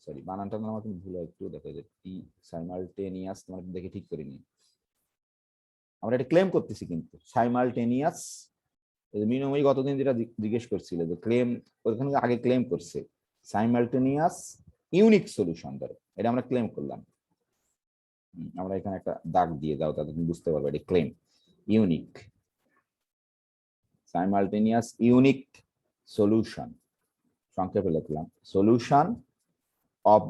sorry বানানটা আমার ভুল হয় একটু, দেখো যে টি সাইমালটেনিয়াস, তোমার দেখে ঠিক করে নি, আমরা এটা ক্লেম করতেছি কিন্তু সাইমালটেনিয়াস। মিনিমাম গতদিন যেটা জিজ্ঞেস করছিল যে ক্লেম, ওখানে আগে ক্লেম করছে সাইমালটেনিয়াস ইউনিক সলিউশন, ধরো এটা আমরা ক্লেম করলাম। আমরা এখানে একটা দাগ দিয়ে দাও, তাহলে তুমি বুঝতে পারবে এটা claim unique simultaneous unique solution, সংক্ষেপে লিখলাম solution of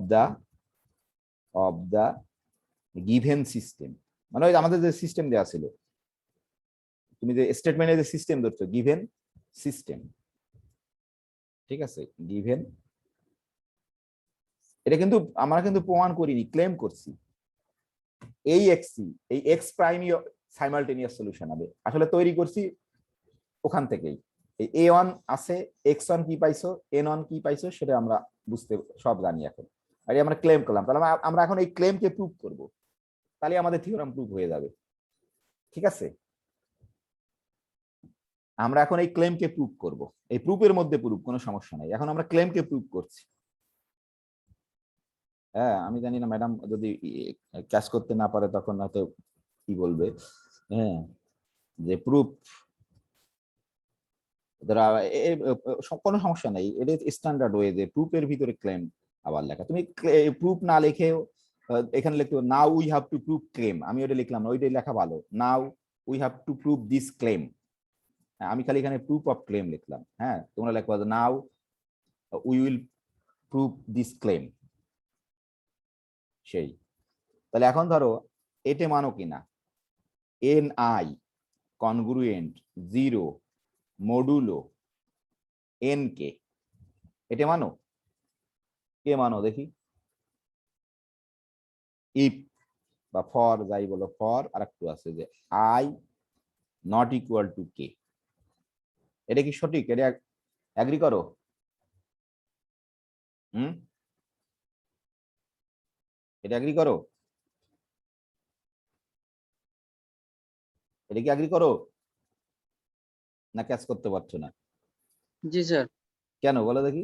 the given system. মানে ওই আমাদের যে সিস্টেম দেওয়া ছিল, তুমি যে স্টেটমেন্টের যে সিস্টেম ধরছো, গিভেন সিস্টেম, ঠিক আছে, গিভেন। এটা কিন্তু আমরা কিন্তু প্রমাণ করিনি, ক্লেম করছি। এই এক্স প্রাইম সাইমালটেনিয়াস সলিউশন হবে, আসলে তৈরি করছি ওখান থেকেই। এই A1 আছে, X1 কি পাইছো, N1 কি পাইছো, সেটা আমরা বুঝতে সব জানি এখন। আর আমরা ক্লেম করলাম, তাহলে আমরা এখন এই ক্লেমকে প্রুভ করব, তাহলে আমাদের থিওরাম প্রুভ হয়ে যাবে। ঠিক আছে, আমরা এখন এই ক্লেমকে প্রুভ করব, এই প্রুফের মধ্যে প্রুফ কোনো সমস্যা নাই, এখন আমরা ক্লেমকে প্রুভ করছি। হ্যাঁ, আমি জানি না ম্যাডাম যদি ক্যাচ করতে না পারে তখন হয়তো কি বলবে, হ্যাঁ, যে প্রুফ কোনো সমস্যা নাই, এটা স্ট্যান্ডার্ড ওয়ে যে প্রুফের ভিতরে ক্লেম আবার লেখা। তুমি প্রুফ না লিখেও এখানে লিখতে now we have to prove claim, আমি ওটা লিখলাম না, ওইটাই লেখা ভালো, now we have to prove this claim. আমি খালি এখানে প্রুফ অফ ক্লেম লিখলাম। হ্যাঁ, তোমরা লেখবা now we will prove this claim. সেই, তাহলে এখন ধরো এতে মানো কিনা NI কনগ্রুয়েন্ট 0 মডুলো NK, এটা মানো, কে মানো দেখি। ইফ বা ফর যাই বলো, ফর আর একটু আছে যে I not equal two K, এটা কি সঠিক? এটা এগ্রি করো? এটা এগ্রি করো? এটা কি এগ্রি করো না ক্যাচ করতে পারছো না? জি স্যার। কেন বলো দেখি।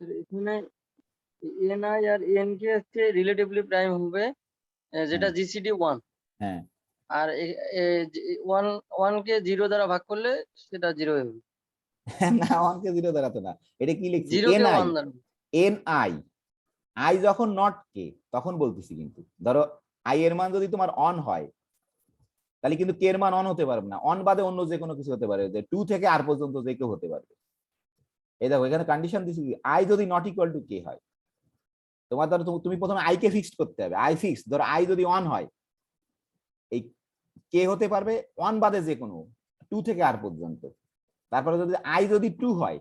এখানে এনআই আর এনকে হচ্ছে রিলেটিভলি প্রাইম হবে, যেটা জিসিডি 1। হ্যাঁ, আর 1 কে 0 দ্বারা ভাগ করলে সেটা 0 হবে। না, 1 কে 0 দাঁড়াতো না, এটা কি লিখছি 0 কে 1 NI দ্বারা। NI, আই যখন নট কে তখন বলতেছি, কিন্তু ধরো আই এর মান যদি তোমার অন হয় তাহলে কিন্তু কে এর মান অন হতে পারবে না, অন বাদে অন্য যে কোনো কিছু হতে পারে, যে 2 থেকে আর পর্যন্ত যে কেউ হতে পারবে। এই দেখো এখানে কন্ডিশন দিছি আই যদি নট ইকুয়াল টু কে হয়, তোমার ধরো তুমি প্রথমে আই কে ফিক্সড করতে হবে, আই ফিক্স ধরো আই যদি 1 হয়, এই কে হতে পারবে 1 বাদে যে কোনো 2 থেকে আর পর্যন্ত। তারপরে যদি আই যদি 2 হয়,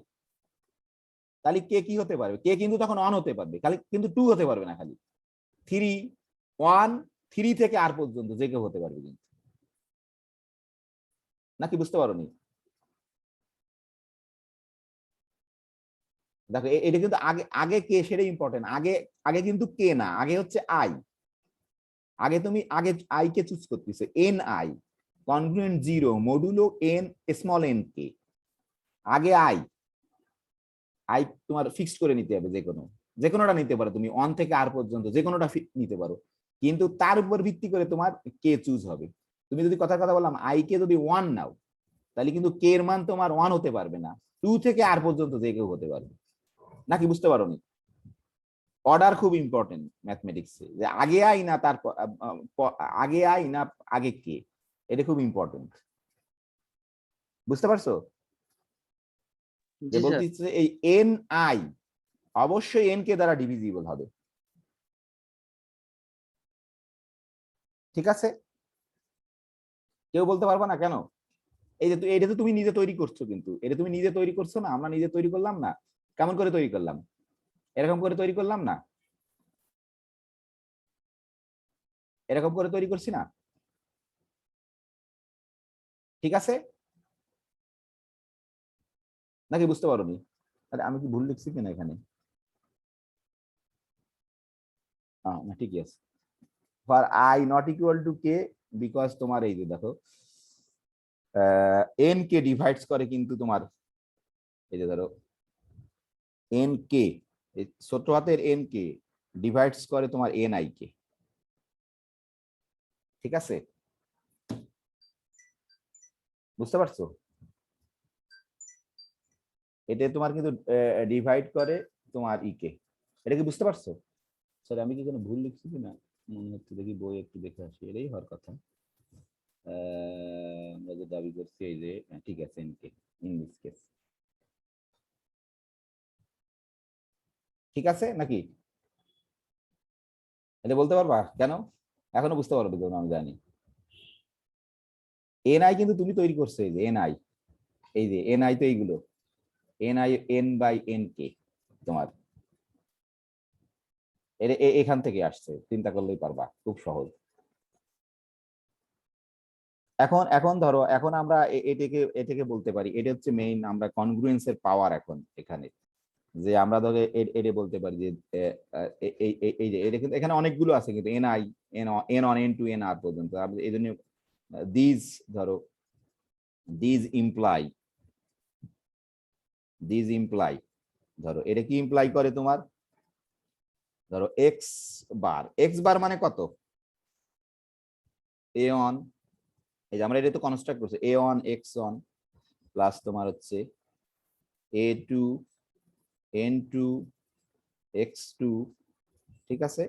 তাহলে কে কি হতে পারবে, কে কিন্তু তখন 1 হতে পারবে, খালি কিন্তু 2 হতে পারবে না, খালি 3 1 3 থেকে আর পর্যন্ত যে কেউ হতে পারবে কিন্তু, নাকি বুঝতে পারোনি? দেখো এটা কিন্তু আগে আগে কে সেটা ইম্পর্টেন্ট, আগে আগে কিন্তু কে না, আগে হচ্ছে আই। আগে তুমি আগে আই কে চুজ করতেছো, N I congruent 0 modulo N small N K, আগে আই আই তোমার ফিক্সড করে নিতে হবে, যে কোনোটা নিতে পারো তুমি 1 থেকে আর পর্যন্ত যে কোনোটা নিতে পারো, কিন্তু তার উপর ভিত্তি করে তোমার কে চুজ হবে। তুমি যদি কথা বললাম আই কে যদি 1 নাও, তাহলে কিন্তু কে এর মান তোমার 1 হতে পারবে না, 2 থেকে আর পর্যন্ত যে কেউ হতে পারবে, নাকি বুঝতে পারোনি? অর্ডার খুব ইম্পর্টেন্ট ম্যাথমেটিক্সে, যে আগে আই না তারপর আগে আই না আগে কে, এটা খুব ইম্পর্টেন্ট। বুঝতে পারছো? যে জি স্যার। বলতেছে এই এন আই অবশ্যই এন কে দ্বারা ডিভিজিবল হবে, ঠিক আছে? কেউ বলতে পারবে না কেন? এই যে এটা তো তুমি নিজে তৈরি করছো, কিন্তু এটা তুমি নিজে তৈরি করছো না, আমরা নিজে তৈরি করলাম না। কেমন করে তৈরি করলাম? এরকম করে তৈরি করলাম না, এরকম করে তৈরি করছি না, ঠিক আছে? নাকি বুঝতে পারোনি? আরে আমি কি ভুল লিখছি কিনা এখানে? না ঠিকই আছে। For I not equal two K, because তোমার এই যে দেখো এন কে ডিভাইডস করে কিন্তু তোমার এই যে ধরো এন কে, ছোট হাতের এন কে ডিভাইডস করে তোমার এন আই কে, ঠিক আছে? বুঝতে পারছো? এটা তোমার কিন্তু ডিভাইড করে তোমার ই কে, এটা কি বুঝতে পারছো? স্যার আমি কি কোনো ভুল লিখছি কিনা মনে হচ্ছে, দেখি বই একটু দেখে আসি, এটাই হওয়ার কথা। আমরা যে দাবি করছি এই যে ঠিক আছে এনকে ইন দিস কেস, ঠিক আছে নাকি? এটা বলতে পারবা কেন? এখনো বুঝতে পারবে কেন আমি জানি। এন আই কিন্তু তুমি তৈরি করছো, এই যে এন আই, এই যে এন আই তো এইগুলো N I N by N K তোমার এখান থেকে আসছে, চিন্তা করলেই পারবা, খুব সহজ। এখন এখন ধরো এখন আমরা এটাকে বলতে পারি, এটা হচ্ছে মেইন আমরা কনগ্রুয়েন্সের পাওয়ার এখন এখানে, যে আমরা ধরো এটা বলতে পারি যে এই যে এটা কিন্তু এখানে অনেকগুলো আছে, কিন্তু n I n one n two n r পর্যন্ত, এই জন্য দিস ধরো দিস ইমপ্লাই ধরো এটা কি ইমপ্লাই করে তোমার, ধরো এক্স বার মানে কত, এ অন, এই যে আমরা এটা তো কনস্ট্রাক্ট করছি, a one x one plus তোমার হচ্ছে a two n two x two, ঠিক আছে?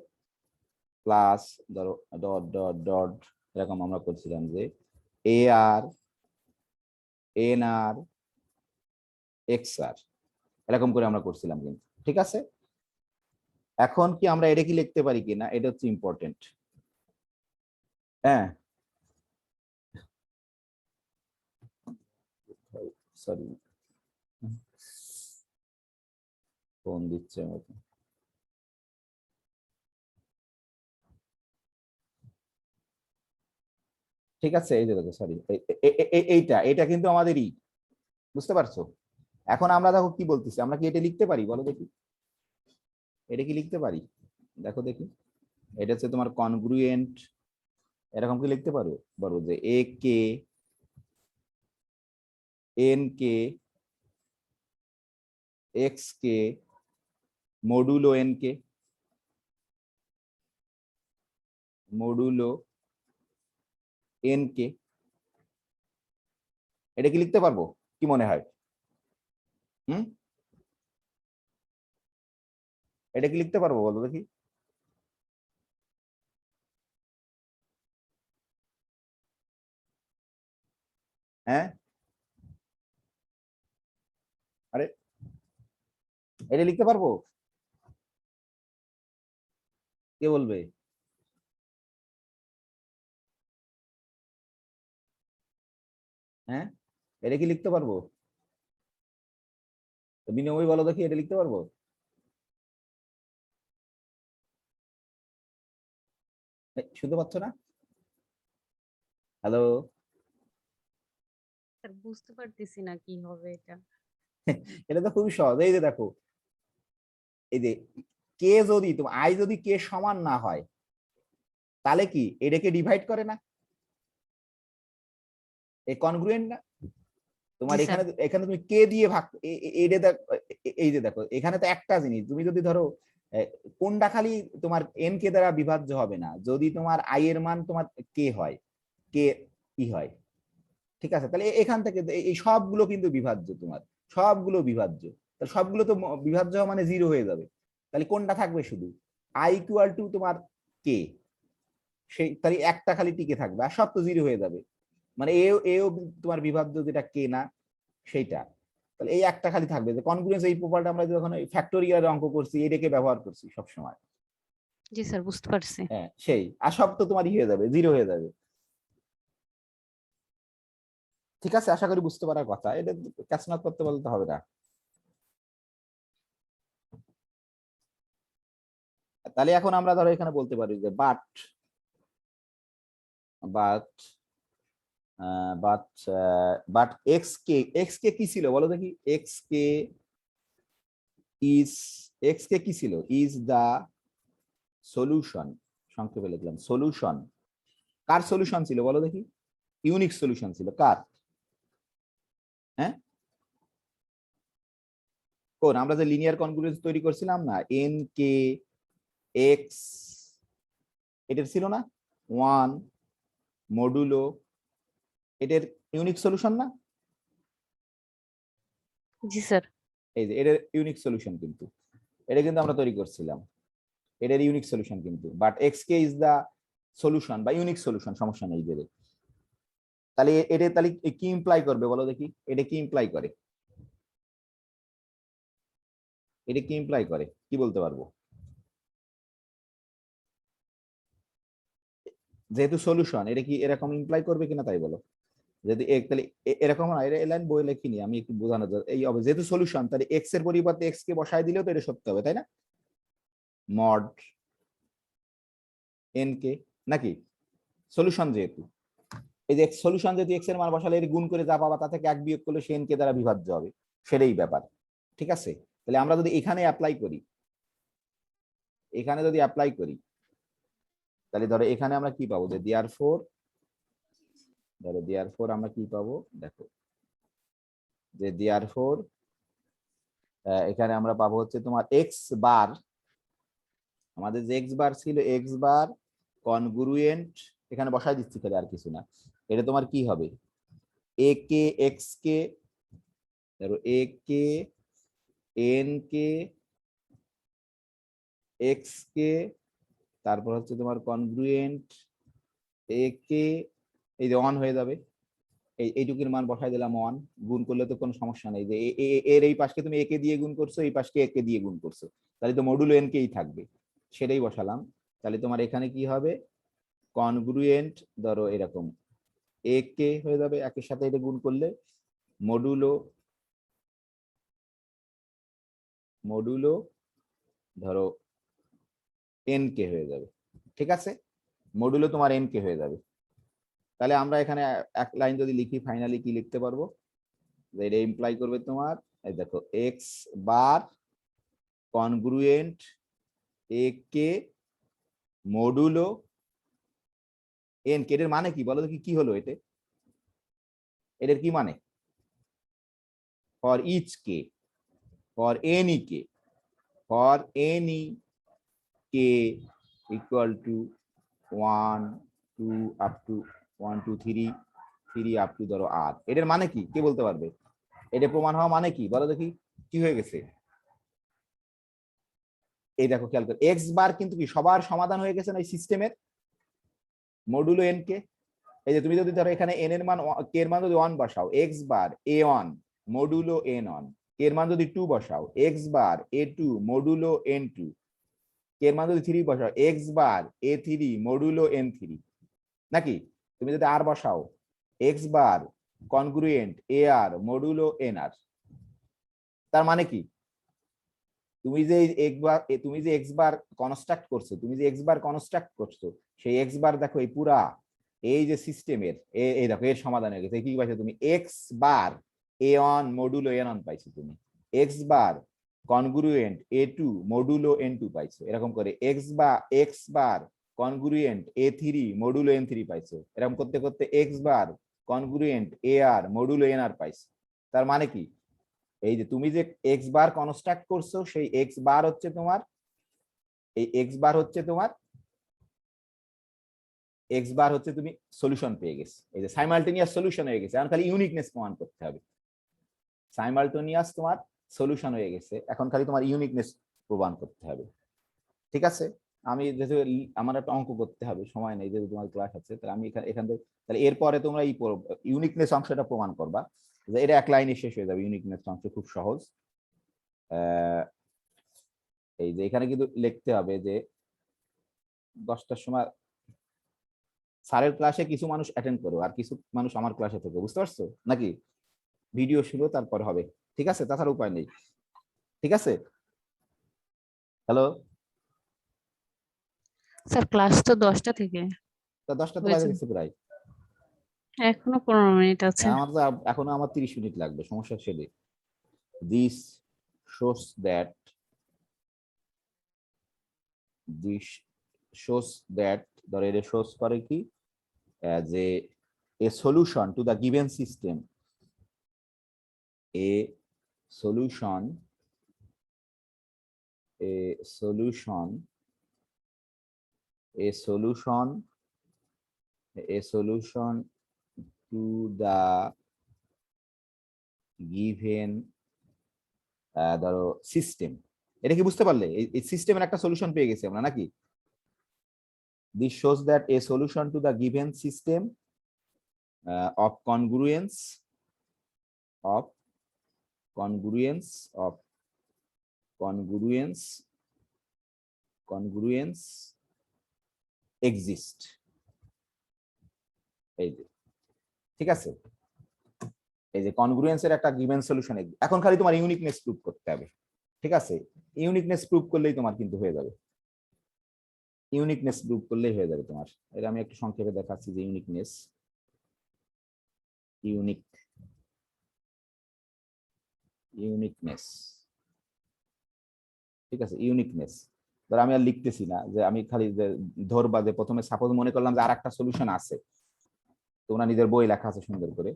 প্লাস ধরো ডট ডট ডট এরকম আমরা করছিলাম যে এ আর এন আর এক্স আর, এরকম করে আমরা করছিলাম কিন্তু, ঠিক আছে? এখন কি আমরা এটা কি লিখতে পারি কিনা, এটা হচ্ছে ইম্পর্টেন্ট। হ্যাঁ সরি ফোন দিচ্ছে আমাকে, ঠিক আছে? এই যে দেখো সরি, এইটা কিন্তু আমাদেরই, বুঝতে পারছো? এখন আমরা দেখো কি বলতেছি, আমরা কি এটা লিখতে পারি বলো দেখি, এটা কি লিখতে পারি? দেখো দেখি, এটা হচ্ছে তোমার কনগ্রুয়েন্ট, এরকম কি লিখতে পারো? বলো যে a k n k x k modulo n k modulo n k, এটা কি লিখতে পারবো? কি মনে হয়? হুম, এটা কি লিখতে পারবো বলো দেখি? হ্যাঁ, আরে এটা লিখতে পারবো? কে বলবে? হ্যাঁ, এটা কি লিখতে পারবো? বিনিময় বলো দেখি, এটা লিখতে পারবো? শুনতে পাচ্ছ না? হ্যালো? স্যার বুঝতে পারতেছি না কি হবে এটা। এটা তো খুবই সহজ। এই যে দেখো, এই যে কে যদি আই যদি কে সমান না হয়, তাহলে কি এটাকে ডিভাইড করে না? এই কনগ্রুয়েন্ট না? তোমার জি, এখানে স্যার। এখানে তুমি কে দিয়ে ভাগ, এইটা দেখো, এই যে দেখো এখানে তো একটা জিনিস, তুমি যদি ধরো কোনটা খালি তোমার এন কে দ্বারা বিভাজ্য হবে না, যদি তোমার আই এর মান তোমার কে হয়, কে ই হয়, ঠিক আছে? তাহলে এখান থেকে এই সবগুলো কিন্তু বিভাজ্য, তোমার সবগুলো বিভাজ্য। তাহলে সবগুলো তো বিভাজ্য হওয়া মানে 0 হয়ে যাবে। তাহলে কোনটা থাকবে? শুধু আই ইকুয়াল টু তোমার কে, সেই তাহলে একটা খালি টিকে থাকবে, আর সব তো 0 হয়ে যাবে। মানে এও তোমার বিভাজ্য, যেটা কে না সেইটা। তাহলে এই একটা খালি থাকবে। যে কনগ্রুয়েন্স, এই প্রপার্টি আমরা যখন ফ্যাক্টোরিয়াল অঙ্ক করছি এটাকে ব্যবহার করছি সব সময়। জি স্যার, বুঝতে পারছি। হ্যাঁ, সেই আর সব তো তোমার হয়ে যাবে, 0 হয়ে যাবে। ঠিক আছে, আশা করি বুঝতে পারার কথা। এটা ক্যাচ নট করতে বলতে হবে না। তাহলে এখন আমরা ধরো এখানে বলতে পারি যে but but but but x k কি ছিল বলো দেখি? এক্স কে কি ছিল? Is the solution. সংক্ষেপে লিখলাম সলিউশন। কার সলিউশন ছিল বলো দেখি? ইউনিক সলিউশন ছিল কার? হ্যাঁ, কোন আমরা যে লিনিয়ার কনগ্রুয়েন্স তৈরি করছিলাম না, এন কে এক্স, এটার ছিল না 1 মডুলো, এটার ইউনিক সলিউশন না? জি স্যার। এই যে এটার ইউনিক সলিউশন, কিন্তু এটা কিন্তু আমরা তৈরি করছিলাম, এটার ইউনিক সলিউশন কিন্তু। But x K is the solution বা ইউনিক সলিউশন, সমস্যা নেই এদের। তাহলে এটা তাহলে কি ইমপ্লাই করবে বলো দেখি? এটা কি ইমপ্লাই করে? এটা কি ইমপ্লাই করে, কি বলতে পারবো? যেহেতু সলিউশন, এটা কি এরকম ইমপ্লাই করবে কিনা তাই বলো? যদি তাহলে এরকম না, এটা লাইন বই লেখিনি আমি, একটু বোঝানো যায় এই হবে। যেহেতু সলিউশন, তাহলে এক্স এর পরিবর্তে এক্স কে বসায় দিলেও তো এটা সত্য হবে, তাই না? মড এন কে, নাকি? সলিউশন যেহেতু, এই যে সলিউশন যেহেতু এক্স এর মান বসালে এর গুণ করে যা পাবা তা থেকে 1 বিয়োগ করলে সে এন কে দ্বারা বিভাজ্য হবে, সেটাই ব্যাপার। ঠিক আছে, তাহলে আমরা যদি এখানে অ্যাপ্লাই করি, এখানে যদি অ্যাপ্লাই করি, তাহলে ধরো এখানে আমরা কি পাবো? যে দেয়ারফর, ধরো দেয়ারফর আমরা কি পাবো দেখো, যে দেয়ারফর এখানে আমরা পাবো হচ্ছে তোমার এক্স বার, আমাদের যে এক্স বার ছিল, এক্স বার কনগ্রুয়েন্ট, এখানে বসাই দিচ্ছি খালি, আর কিছু না। এটা তোমার কি হবে? এ কে এক্স কে, ধরো এ কে এন কে এক্স কে, তারপর হচ্ছে তোমার কনগ্রুয়েন্ট এ কে, এই যে 1 হয়ে যাবে। এইটুকুর মান বসাই দিলাম 1, গুণ করলে তো কোনো সমস্যা নেই। যে এর এই পাশকে তুমি একে দিয়ে গুণ করছো, এই পাশকে একে দিয়ে গুণ করছো, তাহলে তো মডুলো এন কেই থাকবে, সেটাই বসালাম। তাহলে তোমার এখানে কি হবে? কনগ্রুয়েন্ট ধরো এরকম এ কে হয়ে যাবে, একের সাথে এটা গুণ করলে মডুলো মডুলো ধরো এন কে হয়ে যাবে। ঠিক আছে, মডুলো তোমার এন কে হয়ে যাবে। তাহলে আমরা এখানে এক লাইন যদি লিখি, ফাইনালি কি লিখতে পারবো? এটা ইমপ্লাই করবে তোমার, এই দেখো এক্স বার কনগ্রুয়েন্ট এ কে মডুলো এন কে। এর মানে কি বলো দেখি? কি হলো এটা? এটার কি মানে? For each K, for any K, for any K equal to 1 2 up to 1 2 3 3 up to ধরো আর। এটার মানে কি কে বলতে পারবে? এটা প্রমাণ হওয়া মানে কি বলো দেখি? কি হয়ে গেছে? এই দেখো খেয়াল করে, এক্স বার কিন্তু কি সবার সমাধান হয়ে গেছে না এই সিস্টেমের মডুলো এন কে। এই যে তুমি যদি ধরো এখানে এন এর মান, কে এর মান যদি 1 বসাও, এক্স বার এ 1 মডুলো এন 1, কে এর মান যদি 2 বসাও x bar a2 modulo n2, কে এর মান যদি 3 বসাও x bar a3 modulo n3, নাকি তুমি যদি আর বসাও x bar congruent ar modulo nr। তার মানে কি তুমি যে এক্স বার কনস্ট্রাক্ট করছো, সেই এক্স বার দেখো এই পুরা এই যে সিস্টেমের এই দেখো এর সমাধান হয়ে গেছে। কি পাইছো তুমি? X bar a1 modulo n1 পাইছো, তুমি x bar congruent a2 modulo n2 পাইছো, এরকম করে x bar congruent a3 modulo n3 পাইছো, এরকম করতে করতে x bar congruent ar modulo nr পাইছো। তার মানে কি এই যে তুমি যে এক্স বার কনস্ট্রাক্ট করছো সেই এক্স বার হচ্ছে তোমার তুমি সলিউশন পেয়ে গেছো। এই যে সাইমালটেনিয়াস সলিউশন হয়ে গেছে, এখন খালি ইউনিকনেস প্রমাণ করতে হবে। সাইমালটেনিয়াস তোমার সলিউশন হয়ে গেছে, এখন খালি তোমার ইউনিকনেস প্রমাণ করতে হবে। ঠিক আছে, আমি যেহেতু আমার একটা অঙ্ক করতে হবে, সময় নেই যেহেতু তোমার ক্লাস আছে, তাহলে আমি এখান থেকে তাহলে এরপরে তোমরা ইউনিকনেস অংশটা প্রমাণ করবা, যে এটা এক লাইনে শেষ হয়ে যাবে। ইউনিকনেস অংশ খুব সহজ। এই যে এখানে কিন্তু লিখতে হবে যে 10টার সময় স্যারের ক্লাসে কিছু মানুষ অ্যাটেন্ড করো আর কিছু মানুষ আমার ক্লাসে থেকে, বুঝতে পারছো নাকি? ভিডিও শুরু তারপর হবে, ঠিক আছে, তাছাড়া উপায় নেই। ঠিক আছে, হ্যালো স্যার ক্লাস তো 10টা থেকে, তা 10টা তো বাজে গেছে প্রায়, এখনো 15 মিনিট আছে। আমার তো এখনো আমার 30 মিনিট লাগবে, সমস্যা সেটাই। দিস shows that ধর এটা শোস করে কি যে a solution to the given system, a solution to the given ধরো সিস্টেম। এটা কি বুঝতে পারলে? এই সিস্টেমের একটা সলিউশন পেয়ে গেছি আমরা নাকি? This shows that a solution to the given system of congruence exist। এই যে ঠিক আছে, এই যে কনগ্রুয়েন্সের একটা গিভেন সলিউশন। এখন খালি তোমার ইউনিকনেস প্রুভ করতে হবে। ঠিক আছে, ইউনিকনেস প্রুভ করলেই তোমার কিন্তু হয়ে যাবে, তোমার। এটা আমি একটু সংক্ষেপে দেখাচ্ছি যে ইউনিকনেস ঠিক আছে, ইউনিকনেস ধর আমি আর লিখতেছি না, যে আমি খালি ধরবা যে প্রথমে সাপোজ মনে করলাম যে আর একটা সলিউশন আছে, তোমরা নিজের বই লেখা আছে সুন্দর করে,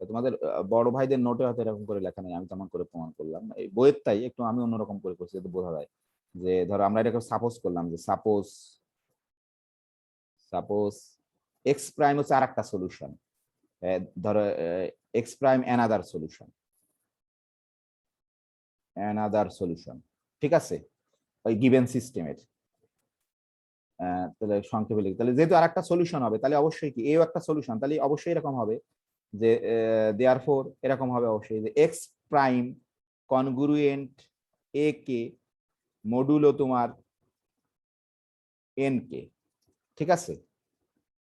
তোমাদের বড় ভাইদের নোটে হয়তো এরকম করে লেখা নেই, আমি তেমন করে প্রমাণ করলাম এই বইয়ের, তাই একটু আমি অন্যরকম করে করছি যাতে বোঝা যায়। যে ধরো আমরা এটাকে সাপোজ করলাম যে সাপোজ এক্স প্রাইম হচ্ছে আর একটা সলিউশন, ধরো এক্স প্রাইম অ্যানাদার সলিউশন, ঠিক আছে, ওই গিভেন সিস্টেমের। তাহলে সংক্ষেপে লিখি, তাহলে যেহেতু আরেকটা সলিউশন হবে তাহলে অবশ্যই কি এও একটা সলিউশন, তাহলে অবশ্যই এরকম হবে যে দেয়ারফর এরকম হবে অবশ্যই যে এক্স প্রাইম কনগ্রুয়েন্ট এ কে মডুলো তোমার এন কে। ঠিক আছে,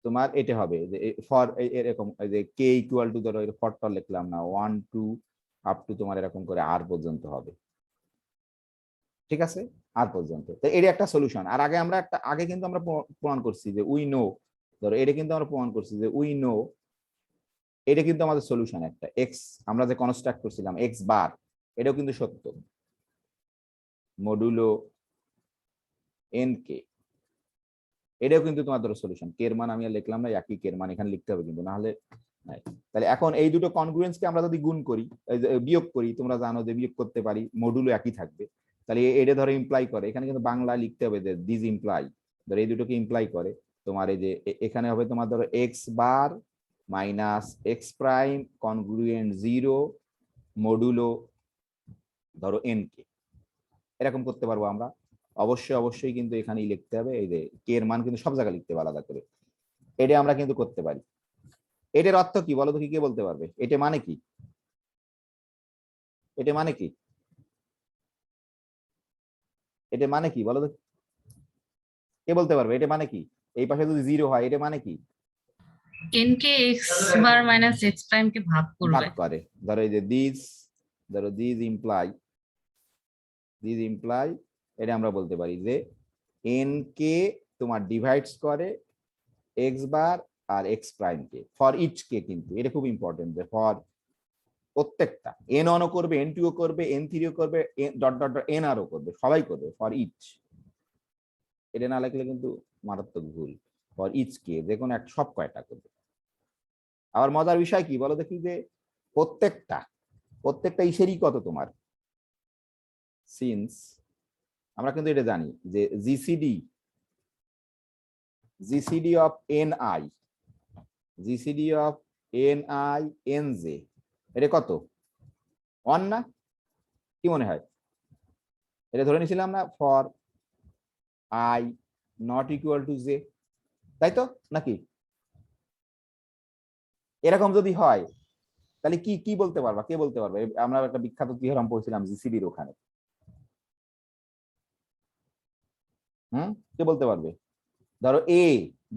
তোমার এটা হবে যে ফর এরকম যে কে ইকুয়াল টু ধরো ফরটা লিখলাম না 1 2 আপ টু তোমার এরকম করে আর পর্যন্ত হবে। ঠিক আছে, আর পর্যন্ত, তো এটা একটা সলিউশন। আর আগে কিন্তু আমরা প্রমাণ করছি যে উই নো, ধরো এটা কিন্তু আমরা প্রমাণ করছি যে উই নো, এটা কিন্তু আমাদের সলিউশন একটা এক্স আমরা যে কনস্ট্রাক্ট করছিলাম এক্স বার, এটাও কিন্তু সত্য মডুলো এন কে, এটাও কিন্তু তোমার ধরো সলিউশন। কে এর মান আমি আর লিখলাম না, একই কে এর মান এখানে লিখতে হবে কিন্তু, না হলে নাই। তাহলে এখন এই দুটো কনগ্রুয়েন্সকে আমরা যদি গুণ করি, বিয়োগ করি, তোমরা জানো যে বিয়োগ করতে পারি, মডুলো একই থাকবে, তাহলে এটা ধরো ইমপ্লাই করে, এখানে কিন্তু বাংলা লিখতে হবে যে দিস ইমপ্লাই, ধরো এই দুটোকে ইমপ্লাই করে তোমার এই যে এখানে হবে তোমার ধরো x bar minus x prime congruent 0 modulo ধরো এন কে, এরকম করতে পারবো আমরা। অবশ্যই কিন্তু এখানেই লিখতে হবে, এই যে কে এর মান কিন্তু সব জায়গায় লিখতে হবে আলাদা করে, এটা আমরা কিন্তু করতে পারি। এটার অর্থ কি বলো তো, কি কে বলতে পারবে এটা মানে কি? এটা মানে কি? এটা মানে কি বলো তো? কে বলতে পারবে এটা মানে কি? এই পাশে যদি 0 হয় এটা মানে কি? n কে x bar minus x prime কে ভাগ করবে। ভাগ করে। ধরো এই যে ধরো দিস ইমপ্লাই এটা আমরা বলতে পারি যে n কে তোমার ডিভাইডস করে x বার আর x প্রাইম কে, ফর ইচ কে, কিন্তু এটা খুব ইম্পর্টেন্ট যে ফর প্রত্যেকটা n1 ও করবে, n2 ও করবে, n3 ও করবে, ডট ডট ডট nr ও করবে, সবাই করবে ফর ইচ। এটা না লিখলে কিন্তু মারাত্মক ভুল। ফর ইচ কে যে কোনো এক সব কয়টা করবে। আবার মজার বিষয় কি বলো দেখি, যে প্রত্যেকটা ইসেরই কত তোমার, সিন্স আমরা কিন্তু এটা জানি যে জিসিডি অফ nj এটা কত? 1 না? কি মনে হয়? এটা ধরে নিছিলাম না for i not equal two j, তাই তো নাকি? এরকম যদি হয় তাহলে কি কি বলতে পারবা? কে বলতে পারবে? আমরা একটা বিখ্যাত থিওরাম পড়ছিলাম জিসিডির ওখানে। কে বলতে পারবে? ধরো এ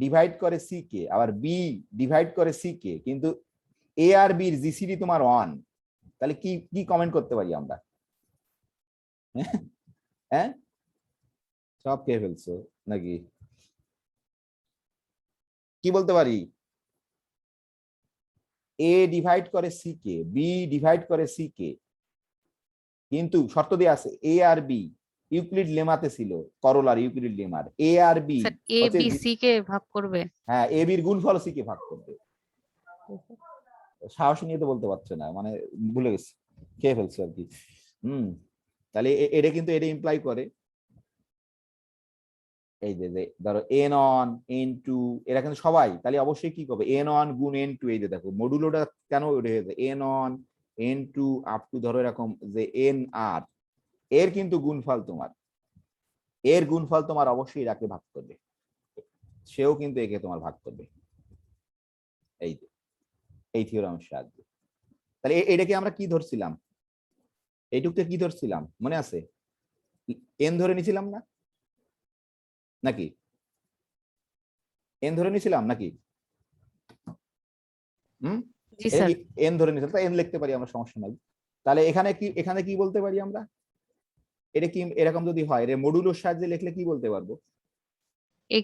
ডিভাইড করে সি কে, আবার বি ডিভাইড করে সি কে, কিন্তু এ আর বির জিসিডি তোমার 1, তাহলে কি কি কমেন্ট করতে পারি আমরা? হ্যাঁ, সব কে ফেলছো নাকি? কি বলতে পারি? এ ডিভাইড করে সি কে, বি ডিভাইড করে সি কে, কিন্তু শর্ত দিয়ে আছে এ আর বি ইউক্লিড লেমাতে ছিল, করোলার Euclid লেমার A R B sir A B C K ভাগ করবে। হ্যাঁ, এ বির গুণফল সি কে ভাগ করবে। সাহস নিয়ে তো বলতে পারছে না, মানে ভুলে গেছে, খেয়ে ফেলছে আর কি। তাহলে এটা কিন্তু এটা ইমপ্লাই করে এই যে ধরো n1 n2 এরা কিন্তু সবাই, তাহলে অবশ্যই কি করবে n1 গুণ n2। এই যে দেখো মডুলোটা কেন উঠে গেছে, n1 n2 আপ টু ধরো এরকম যে nr, এর কিন্তু গুণফল তোমার অবশ্যই এরাকে ভাগ করবে, সেও কিন্তু একে তোমার ভাগ করবে। এই যে এই থিওরামের সাহায্যে। তাহলে এটাকে আমরা কি ধরছিলাম? এইটুকতে কি ধরছিলাম মনে আছে? n ধরে নিছিলাম না নাকি? n ধরে নিছিলাম নাকি? জি স্যার। n ধরে নিছিলাম, তো n লিখতে পারি আমরা, সমস্যা নাই। তাহলে এখানে কি বলতে পারি আমরা? এটা কি এরকম যদি হয়, এর মডুলোর সাহায্যে লিখলে কি বলতে পারবো?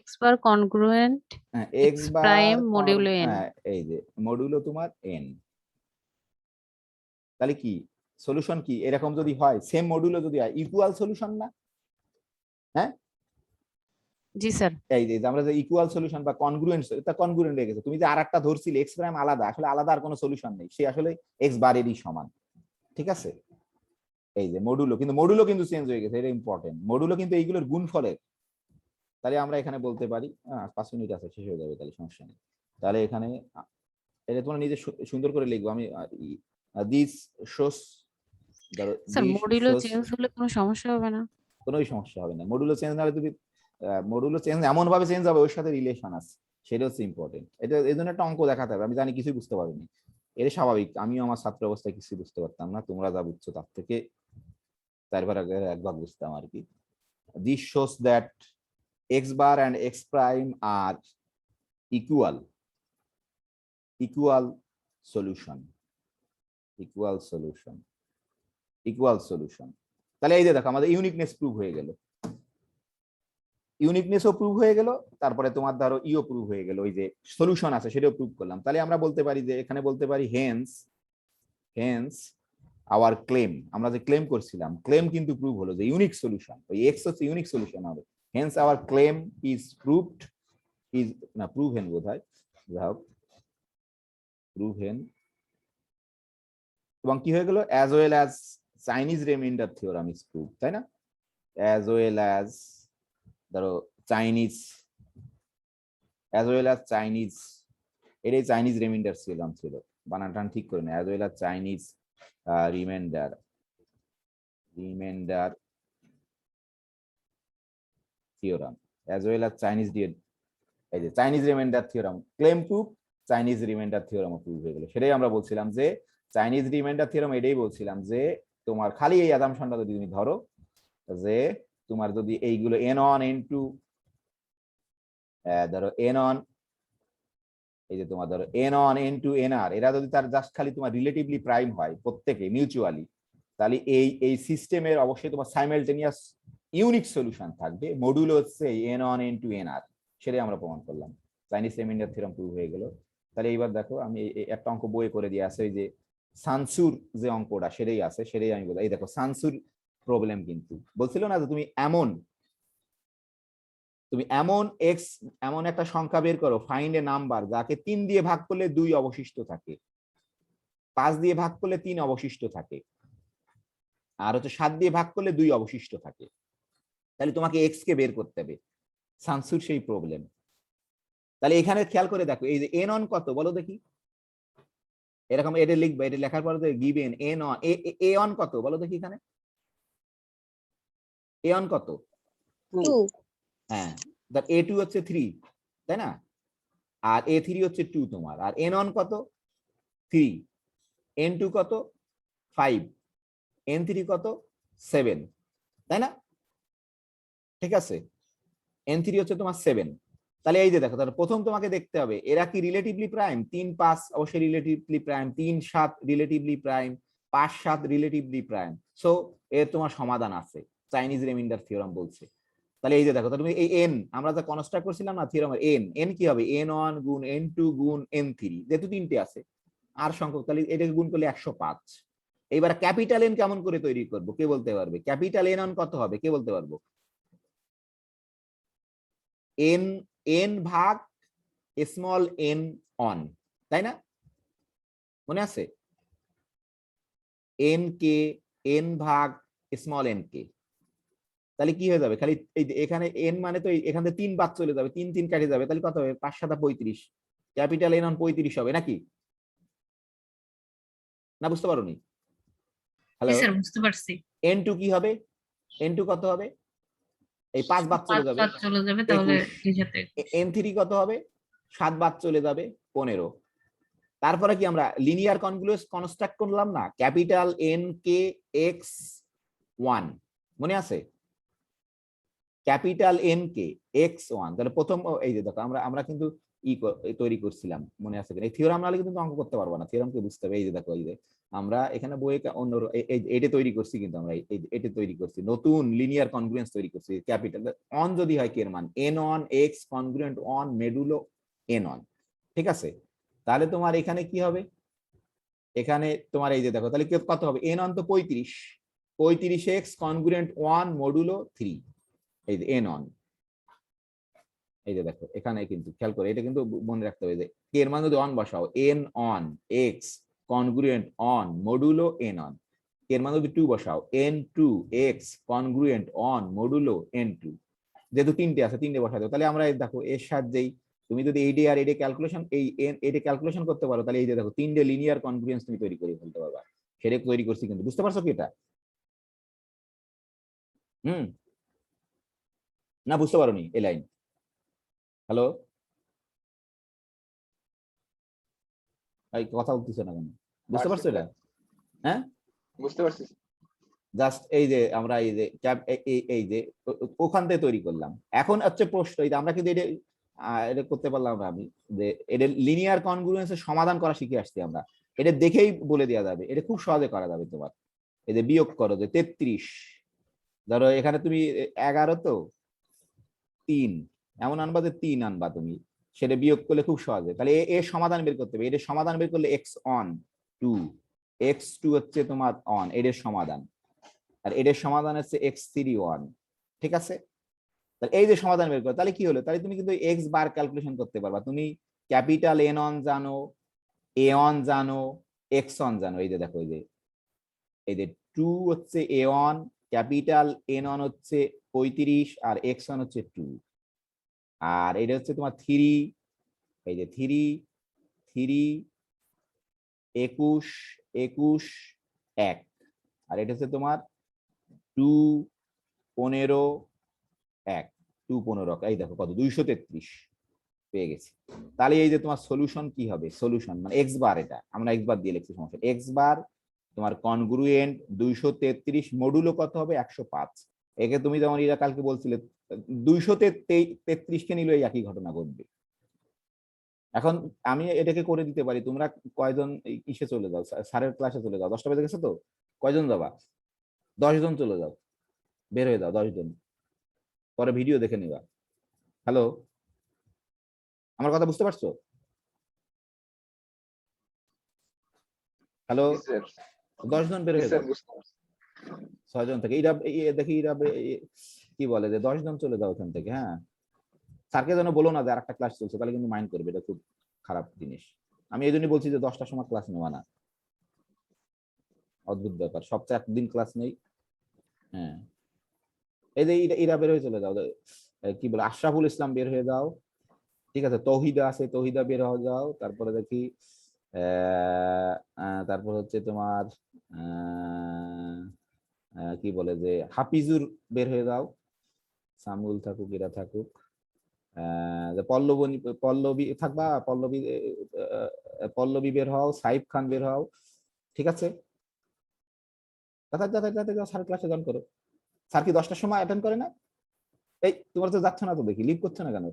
x বার কনগ্রুয়েন্ট হ্যাঁ, x প্রাইম মডিউলো n। হ্যাঁ, এই যে মডুলো তোমার n। তাহলে কি সলিউশন কি? এরকম যদি হয়, সেম মডুলো যদি হয়, ইকুয়াল সলিউশন না? হ্যাঁ, জি স্যার। এই যে আমরা যে ইকুয়াল সলিউশন বা কনগ্রুয়েন্ট, এটা কনগ্রুয়েন্ট হয়ে গেছে। তুমি যে আরেকটা ধরছিলে এক্স প্রাইম আলাদা, আসলে আলাদা আর কোনো সলিউশন নেই, সে আসলে এক্স বারেরই সমান, ঠিক আছে? এই যে মডুলো কিন্তু চেঞ্জ হয়ে গেছে, এটা ইম্পর্টেন্ট। মডুলো কিন্তু এইগুলোর গুণফলের। তাহলে আমরা এখানে বলতে পারি 5 মিনিট আছে, শেষ হয়ে যাবে, তাহলে সমস্যা নেই। তাহলে এখানে এটা তোমরা নিজে সুন্দর করে লিখবো। আমি দিস শোস, ধরো স্যার মডিউলো চেঞ্জ হলে কোনো সমস্যা হবে না? কোনোই সমস্যা হবে না। মডুলো চেঞ্জ না হলে তুমি মডুলো চেঞ্জ এমন ভাবে চেঞ্জ হবে, ওর সাথে রিলেশন আছে, সেটা হচ্ছে ইম্পর্টেন্ট। এটা এই জন্য একটা অঙ্ক দেখাতে হবে। আমি জানি কিছুই বুঝতে পারিনি, এটা স্বাভাবিক। আমিও আমার ছাত্র অবস্থায় কিছু বুঝতে পারতাম না, তোমরা যা বুঝছো তার থেকে 4 ভাগ 1 ভাগ বুঝতাম আর কি। This shows that x bar and x prime are equal solution. তাহলে এই যে দেখো আমাদের ইউনিকনেস প্রুভ হয়ে গেল, ইউনিকনেসও প্রুভ হয়ে গেল, তারপরে তোমার ধরো ইও প্রুভ হয়ে গেল, ওই যে সলিউশন আছে সেটাও প্রুভ করলাম। তাহলে আমরা বলতে পারি যে এখানে বলতে পারি হেন্স আওয়ার ক্লেম, আমরা যে ক্লেম করছিলাম, ক্লেম কিন্তু প্রুভ হলো যে ইউনিক সলিউশন, ওই এক্স হচ্ছে ইউনিক সলিউশন হবে। Hence our claim is proved, is না প্রুভেন বোধহয়, প্রুভেন। এবং কি হয়ে গেল, as well as Chinese remainder theorem is prove, তাই না? অ্যাজ ওয়েল অ্যাজ ধরো চাইনিজ এটাই চাইনিজ রিমাইন্ডার থিওরাম ছিল, বানানটান ঠিক করে না, as well as Chinese remainder theorem, as well as Chinese এই যে Chinese remainder theorem claim proof, Chinese remainder theorem prove হয়ে গেল। সেটাই আমরা বলছিলাম যে চাইনিজ রিমাইন্ডার থিওরাম, এটাই বলছিলাম যে তোমার খালি এই অ্যাজাম্পশনটা যদি তুমি ধরো যে তোমার যদি এইগুলো n1 n2 ধরো n1 এই যে তোমার ধরো n1 n2 nr এরা যদি তার জাস্ট খালি তোমার রিলেটিভলি প্রাইম হয় প্রত্যেকে মিউচুয়ালি, তাহলে এই সিস্টেমের অবশ্যই তোমার সাইমালটেনিয়াস ইউনিক সলিউশন থাকবে। মডুল হচ্ছে n1 n2 nr, সেটাই আমরা প্রমাণ করলাম। চাইনিজ রিমাইন্ডার থিওরাম প্রুভ হয়ে গেল। তাহলে এইবার দেখো আমি একটা অঙ্ক বইয়ে করে দিয়ে আছে, ওই যে সানসুর যে অঙ্কটা সেটাই আছে, সেটাই আমি বলি। এই দেখো সানসুর প্রবলেম কিন্তু বলছিল না যে তুমি এমন এক্স এমন একটা সংখ্যা বের করো, ফাইন্ড এ নাম্বার যাকে 3 দিয়ে ভাগ করলে 2 অবশিষ্ট থাকে, 5 দিয়ে ভাগ করলে 3 অবশিষ্ট থাকে, আর হচ্ছে 7 দিয়ে ভাগ করলে 2 অবশিষ্ট থাকে। তাহলে তোমাকে এক্স কে বের করতে হবে, সানসুর সেই প্রবলেম। তাহলে এখানে খেয়াল করে দেখো এই যে এন অন কত বলো দেখি, এরকম এটা লিখবে, এটা লেখার পরে given N on a on কত বলো দেখি, এখানে এ অন কত? 2 হ্যাঁ, তার এ2 হচ্ছে 3, তাই না? আর এ3 হচ্ছে 2 তোমার, আর এন অন কত? 3, এন2 কত? 5, এন3 কত? 7, তাই না? ঠিক আছে, এন3 হচ্ছে তোমার 7। তাহলে এই যে দেখো, তাহলে প্রথম তোমাকে দেখতে হবে এরা কি রিলেটিভলি প্রাইম। 3, 5 অবশ্যই relatively prime, 3, 7 relatively prime, 5, 7 relatively prime. So এর তোমার সমাধান আছে, চাইনিজ রিমাইন্ডার থিওরাম বলছে। তাহলে এই যে দেখো, তুমি এই এন আমরা যা কনস্ট্রাক্ট করছিলাম না থিওরামের, এন কি হবে? n1 গুণ n2 গুণ n3, যেহেতু 3টে আছে আর সংখ্যক, তাহলে এটাকে গুণ করলে 105। এইবার ক্যাপিটাল এন কেমন করে তৈরি করব, কে বলতে পারবে? ক্যাপিটাল এন অন কত হবে, কে বলতে পারবো? এন এন ভাগ স্মল এন অন, তাই না? মনে আছে? এন কে এন ভাগ স্মল এন কে, তাহলে কি হয়ে যাবে? খালি এই যে এখানে এন মানে তো এখান থেকে 3 বাদ চলে যাবে, 3 3 কেটে যাবে, তাহলে কত হবে? 5 7 35, ক্যাপিটাল এন অন 35 হবে নাকি? না বুঝতে পারোনি? হ্যালো, জি স্যার, বুঝতে পারছি। n2 কি হবে? n2 কত হবে? এই 5 বাদ চলে 5 যাবে, বাদ চলে যাবে, তাহলে 21। এই সাথে n3 কত হবে? 7 বাদ চলে যাবে, 15। তারপরে কি আমরা লিনিয়ার কনগ্লুয়েন্স কনস্ট্রাক্ট করলাম না, ক্যাপিটাল এন কে এক্স 1, মনে আছে? ক্যাপিটাল এন কে এক্স 1, তাহলে প্রথম এই যে দেখো আমরা কিন্তু তৈরি করছিলাম, মনে আছে কিনা? এই থিওরাম নাহলে কিন্তু অঙ্ক করতে পারবো না, থিওরামকে বুঝতে হবে। এই যে দেখো, এই যে আমরা এখানে বইয়ে অন্য এটা তৈরি করছি, কিন্তু আমরা এটা তৈরি করছি, নতুন লিনিয়ার কনগ্লুয়েন্স তৈরি করছি। ক্যাপিটাল অন যদি হয়, কে এর মান N one x congruent one modulo N on, ঠিক আছে? তাহলে তোমার এখানে কি হবে? এখানে তোমার এই যে দেখো, তাহলে কত হবে? এন অন তো 35, 35 এক্স কনগ্রুয়েন্ট 1 মডুলো 3, এই যে এন অন। এই যে দেখো এখানে কিন্তু খেয়াল করে, এটা কিন্তু মনে রাখতে হবে যে কে এর মান যদি অন বসাও, n one x congruent one modulo N one, k এর মান যদি 2 বসাও, n two x congruent one modulo n two, যেহেতু 3টে আছে 3টে বসাতে হবে। তাহলে আমরা দেখো এর সাহায্যেই তুমি যদি এইডি আর এইডি ক্যালকুলেশন এইডি ক্যালকুলেশন করতে পারো, তাহলে এই যে দেখো 3টে লিনিয়ার কনগ্রুয়েন্স তুমি তৈরি করে ফেলতে পারবা। সেটা তৈরি করছি কিন্তু, বুঝতে পারছো কি এটা? না বুঝতে পারোনি এই লাইন? হ্যালো, কথা বলতেছে না কেন? বুঝতে পারছো এটা? হ্যাঁ, বুঝতে পারছি। জাস্ট এই যে আমরা এই যে ওখান থেকে তৈরি করলাম। এখন হচ্ছে প্রশ্ন, এই যে আমরা কিন্তু এটা করতে পারলাম না আমি, যে এটা লিনিয়ার কনগ্রুয়েন্সের সমাধান করা শিখে আসছি আমরা। এটা দেখেই বলে দেওয়া যাবে, এটা খুব সহজে করা যাবে তোমার। এই যে বিয়োগ করো, যে 33, ধরো এখানে তুমি 11 তো 3 এমন আনবা, যে 3 আনবা তুমি, সেটা বিয়োগ করলে খুব সহজে। তাহলে এর সমাধান বের করতে হবে, এর সমাধান বের করলে এক্স অন 2, x2 হচ্ছে তোমার অন, এর সমাধান, আর এর সমাধান হচ্ছে x3 1, ঠিক আছে? তাহলে এই যে সমাধান বের করো, তাহলে কি হলো? তাহলে তুমি কিন্তু x বার ক্যালকুলেশন করতে পারবা। তুমি ক্যাপিটাল এন অন জানো, এ অন জানো, এক্স অন জানো। এই যে দেখো, এই যে 2 হচ্ছে এ অন, ক্যাপিটাল এন অন হচ্ছে 35, আর এক্স অন হচ্ছে 2, আর এটা হচ্ছে তোমার 3, এই যে 3 21 21 1, আর এটা হচ্ছে তোমার 2 15 1, 2 15, এই দেখো কত? 233 পেয়ে গেছি। তাহলে এই যে তোমার সলিউশন কি হবে? সলিউশন মানে এক্স বার, এটা আমরা এক্স বার দিয়ে লিখছি, সমস্যা এক্স বার তোমার কনগ্রুয়েন্ট 233 মডুলো কত হবে 105। একে তুমি যেমন এরা কালকে বলছিলে 233 কে নিলে একই ঘটনা ঘটবে। এখন আমি এটাকে করে দিতে পারি, তোমরা কয়জন ইসে চলে যাও, স্যারের ক্লাসে চলে যাও, 10টা বেজে গেছে তো, কয়জন যাবা? 10 জন চলে যাও, বের হয়ে যাও 10 জন, পরে ভিডিও দেখে নিবা। হ্যালো, আমার কথা বুঝতে পারছো? হ্যালো, 10 জন বের হয়ে যাও, 6 জন থেকে। দেখি কি বলে যে 10 জন চলে যাও ওখান থেকে। হ্যাঁ, স্যারকে যেন বলো না যে আরেকটা ক্লাস চলছে, তাহলে কিন্তু মাইন্ড করবে, এটা খুব খারাপ জিনিস। আমি এই জন্যই বলছি যে 10টার সময় ক্লাস নেওয়া না, অদ্ভুত ব্যাপার, সপ্তাহে একদিন ক্লাস নেই। হ্যাঁ, এই যে এরা বের হয়ে চলে যাও, কি বলে আশরাফুল ইসলাম বের হয়ে যাও, ঠিক আছে, তৌহিদা আছে, তৌহিদা বের হয়ে যাও। তারপরে দেখি তারপর হচ্ছে তোমার কি বলে যে হাফিজুর বের হয়ে যাও, সামুল থাকুক, এরা থাকুক, পল্লবী থাকবা, পল্লবী বের হও, সাইফ খান বের হও, ঠিক আছে। স্যার ক্লাসে জয়েন করো। স্যার কি 10টার সময় অ্যাটেন্ড করে না? এই তোমার তো যাচ্ছ না তো, দেখি লিভ করছো না কেন?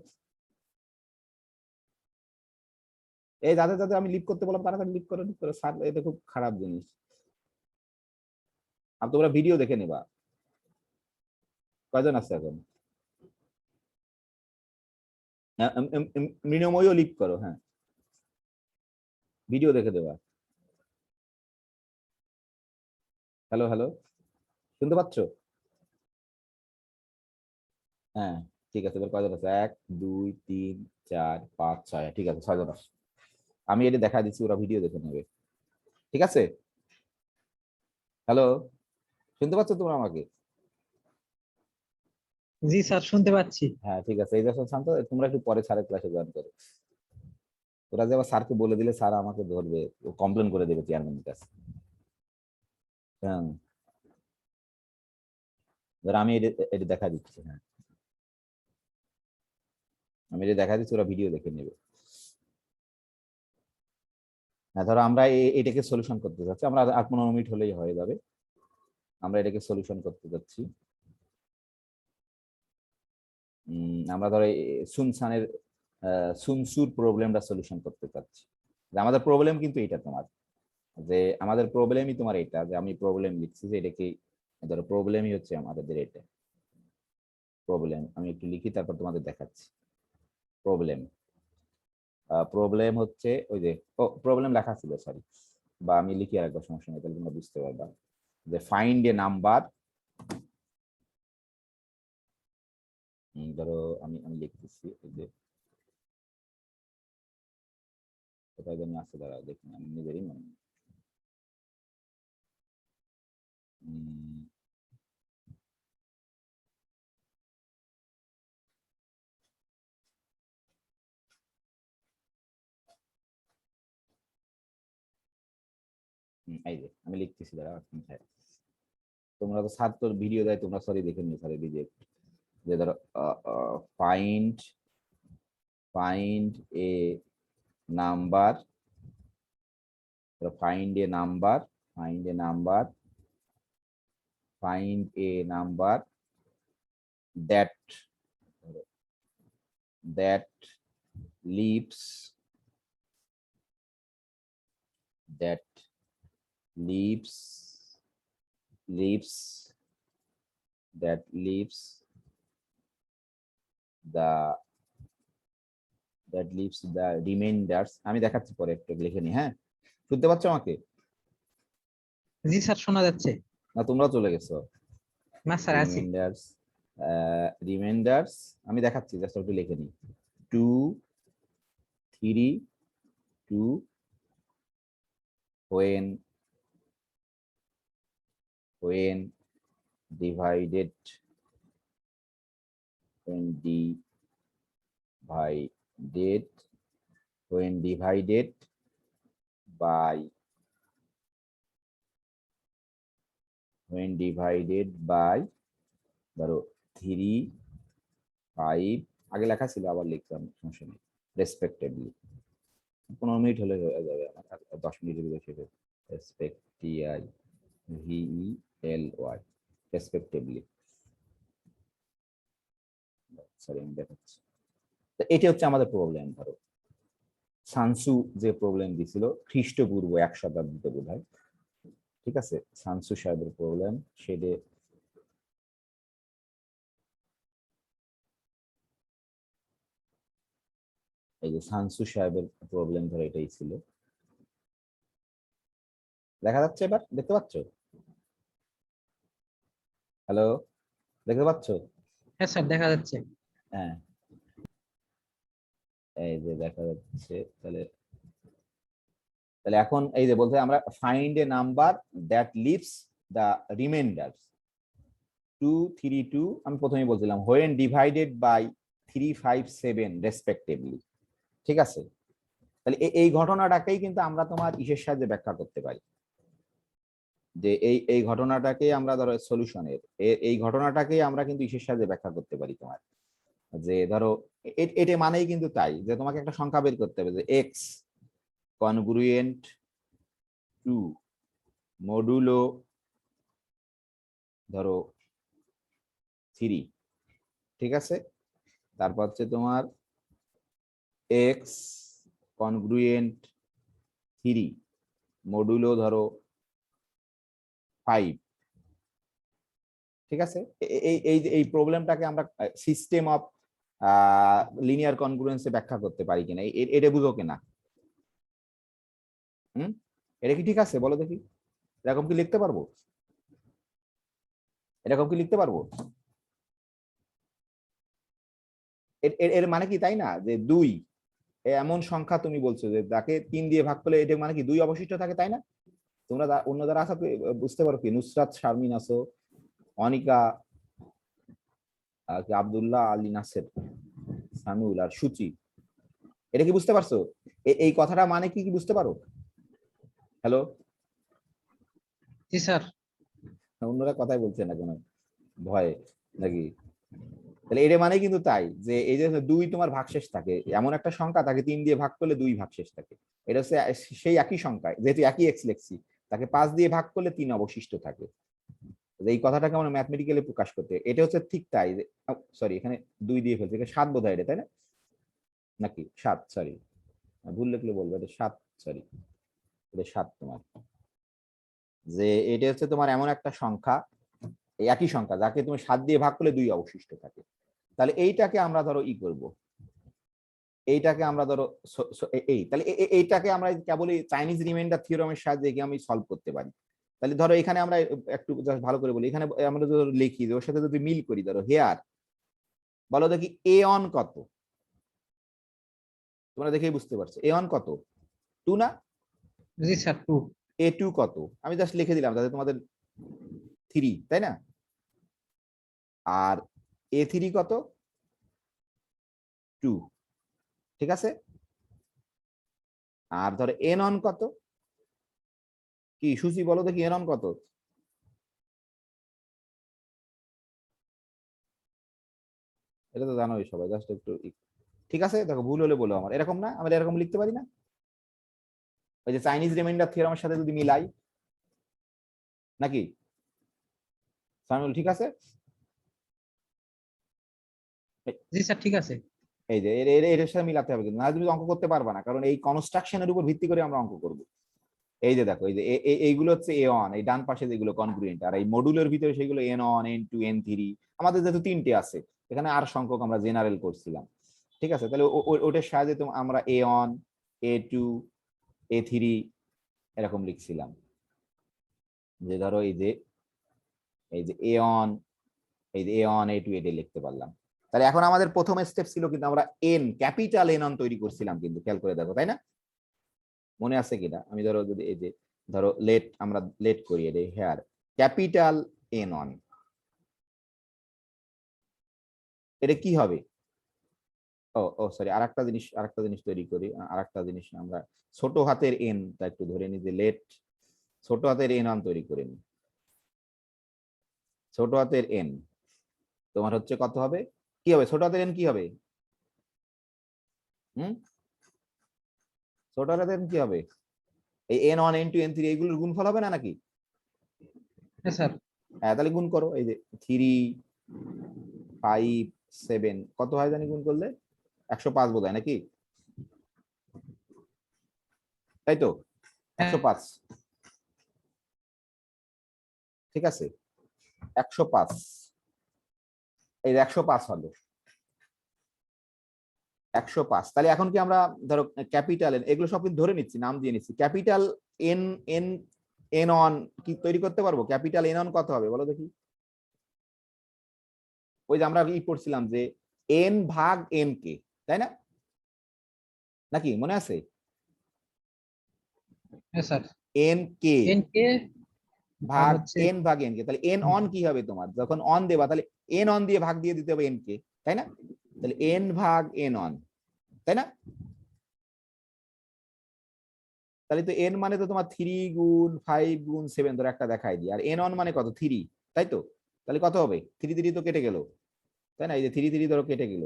এই যাদের আমি লিভ করতে বললাম তাড়াতাড়ি লিভ করে স্যার, এটা খুব খারাপ জিনিস। আর তোমরা ভিডিও দেখে নিবা। কয়জন আছে এখন? মৃণময়ও লিভ করো, হ্যাঁ, ভিডিও দেখে দেবা। হ্যালো হ্যালো, শুনতে পাচ্ছ? হ্যাঁ, ঠিক আছে, এবার কয়জন আছে? 1 2 3 4 5 6, ঠিক আছে, 6 জন আছে। আমি এটা দেখা দিচ্ছি, ওরা ভিডিও দেখে নেবে, ঠিক আছে। হ্যালো, শুনতে পাচ্ছ তোমরা আমাকে? জি স্যার, শুনতে পাচ্ছি। হ্যাঁ, ঠিক আছে, এই দেখো শান্ত, তোমরা একটু পরে স্যারের ক্লাসে জয়েন করো। ওরা যে আবার স্যারকে বলে দিলে স্যার আমাকে ধরবে, ও কমপ্লেন করে দেবে চেয়ারম্যানের কাছে। হ্যাঁ, আমি এটা দেখা দিচ্ছি। হ্যাঁ, আমি এটা দেখা দিচ্ছি, ওরা ভিডিও দেখে নেবে। হ্যাঁ, ধরো আমরা এটাকে সলিউশন করতে যাচ্ছি, আমরা আর 15 মিনিট হলেই হয়ে যাবে। আমরা এটাকে সলিউশন করতে যাচ্ছি। আমরা ধরো সুনসানের সুনসুর প্রবলেমটা সলিউশন করতে চাচ্ছি। যে আমাদের প্রবলেম কিন্তু এটা, তোমার যে আমাদের প্রবলেমই তোমার এটা, যে আমি প্রবলেম লিখছি যে এটাকে, ধরো প্রবলেমই হচ্ছে আমাদের এটা প্রবলেম। আমি একটু লিখি, তারপর তোমাদের দেখাচ্ছি। প্রবলেম হচ্ছে ওই যে, প্রবলেম লেখা ছিল, সরি, বা আমি লিখি আর একবার, সমস্যা নেই, তাহলে তোমরা বুঝতে পারবা। যে ফাইন্ড এ নাম্বার, ধরো আমি লিখতেছি, এই যে কোথায় জানি আছে, দাঁড়াও দেখুন, আমি নিজেরই মনে নেই। এই যে আমি লিখতেছি, দাঁড়াও, তোমরা তো স্যার তোর ভিডিও দেয়, তোমরা সরি দেখে নিও, স্যারের ভিডিও। যে ধরো find a number, find a number that leaves the remainders। আমি দেখাচ্ছি পরে, একটু লিখে নি। হ্যাঁ, শুনতে পাচ্ছ আমাকে? জি স্যার, শোনা যাচ্ছে। না, তোমরাও চলে গেছো? না স্যার, আছি। রিমাইন্ডার্স আমি দেখাচ্ছি, জাস্ট একটু লিখে নি। 2 3 2 when divided by ধরো 3 5, আগে লেখা ছিল, আবার লিখলাম, সমস্যা নেই, রেসপেক্টিভলি। 15 মিনিট হলে হয়ে যাবে আমার, 10 মিনিটের ভিতরে শেষ হবে। respectively respectively সরি আমি দেখাচ্ছি। তো এটা হচ্ছে আমাদের প্রবলেম। ধরো সানসু যে প্রবলেম দিছিল খ্রিস্টপূর্ব 1 শতাব্দীতে বোধহয়, ঠিক আছে, সানসু সাহেবের প্রবলেম সেটা এই যে সানসু সাহেবের প্রবলেম ধরো এটাই ছিল। দেখা যাচ্ছে এবার, দেখতে পাচ্ছ? হ্যালো, দেখতে পাচ্ছ? হ্যাঁ স্যার দেখা যাচ্ছে। হ্যাঁ, এই যে দেখা যাচ্ছে। তাহলে তাহলে এখন এই যে বলতে আমরা find a number that lives the reminder 2, 3, 2 আমি প্রথমেই বলছিলাম হোয়েন ডিভাইডেড বাই 3, 5, 7 রেসপেক্টিভলি, ঠিক আছে। তাহলে এই ঘটনাটাকেই কিন্তু আমরা তোমার ইসের সাহায্যে ব্যাখ্যা করতে পারি, যে এই ঘটনাটাকে আমরা ধরো সলিউশনের এই ঘটনাটাকেই আমরা কিন্তু ইসের সাহায্যে ব্যাখ্যা করতে পারি তোমার, যে ধরো এটা মানেই কিন্তু তাই যে তোমাকে একটা সংখ্যা বের করতে হবে যে এক্স কনগ্রুয়েন্ট টু মডুলো ধরো 3, ঠিক আছে। তারপর হচ্ছে তোমার এক্স কনগ্রুয়েন্ট 3 মডুলো ধরো 5, ঠিক আছে। এই প্রবলেমটাকে আমরা সিস্টেম অফ লিনিয়ার কনগ্রুয়েন্সে ব্যাখ্যা করতে পারি কিনা, এটা বুঝো কিনা? এটা কি ঠিক আছে বলো দেখি? এরকম কি লিখতে পারবো? এরকম কি লিখতে পারবো? এর মানে কি তাই না যে 2 এমন সংখ্যা তুমি বলছো যে তাকে 3 দিয়ে ভাগ করলে এটা মানে কি 2 অবশিষ্ট থাকে, তাই না? তোমরা অন্য যারা আছো বুঝতে পারো কি? নুসরাত শারমিন আছো, অনিকা, আব্দুল্লাহ, আলী নাসের, সামিউল আর সুচি, এটা কি বুঝতে পারছো? এই কথাটা মানে কি কি বুঝতে পারো? হ্যালো, জি স্যার। অন্যরা কথাই বলছে না কোনো ভয়ে নাকি? তাহলে এটা মানে কিন্তু তাই যে এই যে 2 তোমার ভাগশেষ থাকে, এমন একটা সংখ্যা তাকে 3 দিয়ে ভাগ করলে 2 ভাগশেষ থাকে। এটা হচ্ছে সেই একই সংখ্যা, যেহেতু একই এক্স লিখছি, তাকে 5 দিয়ে ভাগ করলে 3 অবশিষ্ট থাকে। এই কথাটাকে আমরা ম্যাথমেটিক্যালি প্রকাশ করতে, এটা হচ্ছে ঠিক তাই। সরি, এখানে 2 দিয়ে ফেলছি, এটা 7 বোধহয়, এটা তাই না? নাকি 7? সরি, ভুল লিখলে বলবো, এটা 7, সরি এটা 7 তোমার। যে এটা হচ্ছে তোমার এমন একটা সংখ্যা, এই একই সংখ্যা যাকে তুমি 7 দিয়ে ভাগ করলে 2 অবশিষ্ট থাকে। তাহলে এইটাকে আমরা ধরো ই করব, এইটাকে আমরা ধরো তাহলে এইটাকে আমরা কেবলই চাইনিজ রিমাইন্ডার থিওরেমের সাহায্যে আমি সলভ করতে পারি। তাহলে ধরো এখানে আমরা একটু ভালো করে বলি, এখানে আমরা যদি লিখি ওর সাথে যদি মিল করি, ধরো হেয়ার বলো দেখি এ অন কত, তোমরা দেখেই বুঝতে পারছো এ অন কত? 2 না? জি স্যার 2। এ 2 কত? আমি জাস্ট লিখে দিলাম তাহলে তোমাদের 3, তাই না? আর এ 3 কত? 2, ঠিক আছে। আর ধরো এন অন কত? কি সুচি বলো দেখি এন অন কত? এটা তো জানোই সবাই, জাস্ট একটু ঠিক আছে। দেখো ভুল হলে বলো আমার, এরকম না আমরা এরকম লিখতে পারি না? ওই যে চাইনিজ রিমাইন্ডার থিওরেমের সাথে যদি মিলাই, নাকি সামিউল? ঠিক আছে, জি স্যার ঠিক আছে। এই যে এর সাথে মিলাতে হবে, কিন্তু না তুমি অঙ্ক করতে পারবা না, কারণ এই কনস্ট্রাকশনের উপর ভিত্তি করে আমরা অঙ্ক করব। এই যে দেখো, এই যে এইগুলো হচ্ছে এ অন, এই ডান পাশে যেগুলো কনগ্রুয়েন্ট, আর এই মডুলের ভিতরে সেগুলো এন অন, N2, N3। আমাদের যেহেতু 3টে আছে, এখানে আর সংখ্যক আমরা জেনারেল করছিলাম, ঠিক আছে। তাহলে ওটার সাহায্যে আমরা এ অন, A2, A3 এরকম লিখছিলাম। যে ধরো এই যে এ অন, এই যে এ অন, A2 এটা লিখতে পারলাম। তাহলে এখন আমাদের প্রথম স্টেপ ছিল কিন্তু আমরা এন, ক্যাপিটাল এন অন তৈরি করছিলাম, কিন্তু খেয়াল করে দেখো, তাই না? মনে আছে কিনা? আমি ধরো যদি এই যে ধরো আমরা লেট করি এটা হেয়ার ক্যাপিটাল এন অন, এটা কি হবে? ও সরি, আরেকটা জিনিস তৈরি করি, আরেকটা জিনিস আমরা ছোট হাতের এন টা একটু ধরে নিই, যে লেট ছোট হাতের এন অন তৈরি করে নিই। ছোট হাতের এন তোমার হচ্ছে কত হবে? কি হবে ছোট হাতের এন? কি হবে? ছোট হাতের এন কি হবে? এই n1 n2 n3 এইগুলোর গুণফল হবে না নাকি? হ্যাঁ স্যার। হ্যাঁ, তাহলে গুণ করো। এই যে 3 5 7 কত হয় জানি গুণ করলে? 105 বোধ হয় নাকি? তাই তো, 105। ঠিক আছে, 105। এই 105 হলো 105। তাহলে এখন কি আমরা ধরো ক্যাপিটাল এন, এগুলো সব কিন্তু ধরে নিচ্ছি, নাম দিয়ে নিচ্ছি। Capital N N N on কি তৈরি করতে পারবো? ক্যাপিটাল এন অন কত হবে বলো দেখি? ওই যে আমরা ই পড়ছিলাম যে এন ভাগ এন কে, তাই না? নাকি মনে আছে? হ্যাঁ স্যার। এন কে এন কে ভাগ হচ্ছে এন ভাগ এন কে। তাহলে এন অন কি হবে তোমার? যখন অন দেবা তাহলে এন অন দিয়ে ভাগ দিয়ে দিতে হবে এন কে, তাই না? তাহলে এন ভাগ এন অন, তাই না? তাহলে তো এন মানে তো তোমার 3 গুণ 5 গুণ 7 ধরো একটা দেখাই দিই, আর এন অন মানে কত? 3, তাই তো? তাহলে কত হবে? 3 3 তো কেটে গেল, তাই না? এই যে 3 3 ধরো কেটে গেল,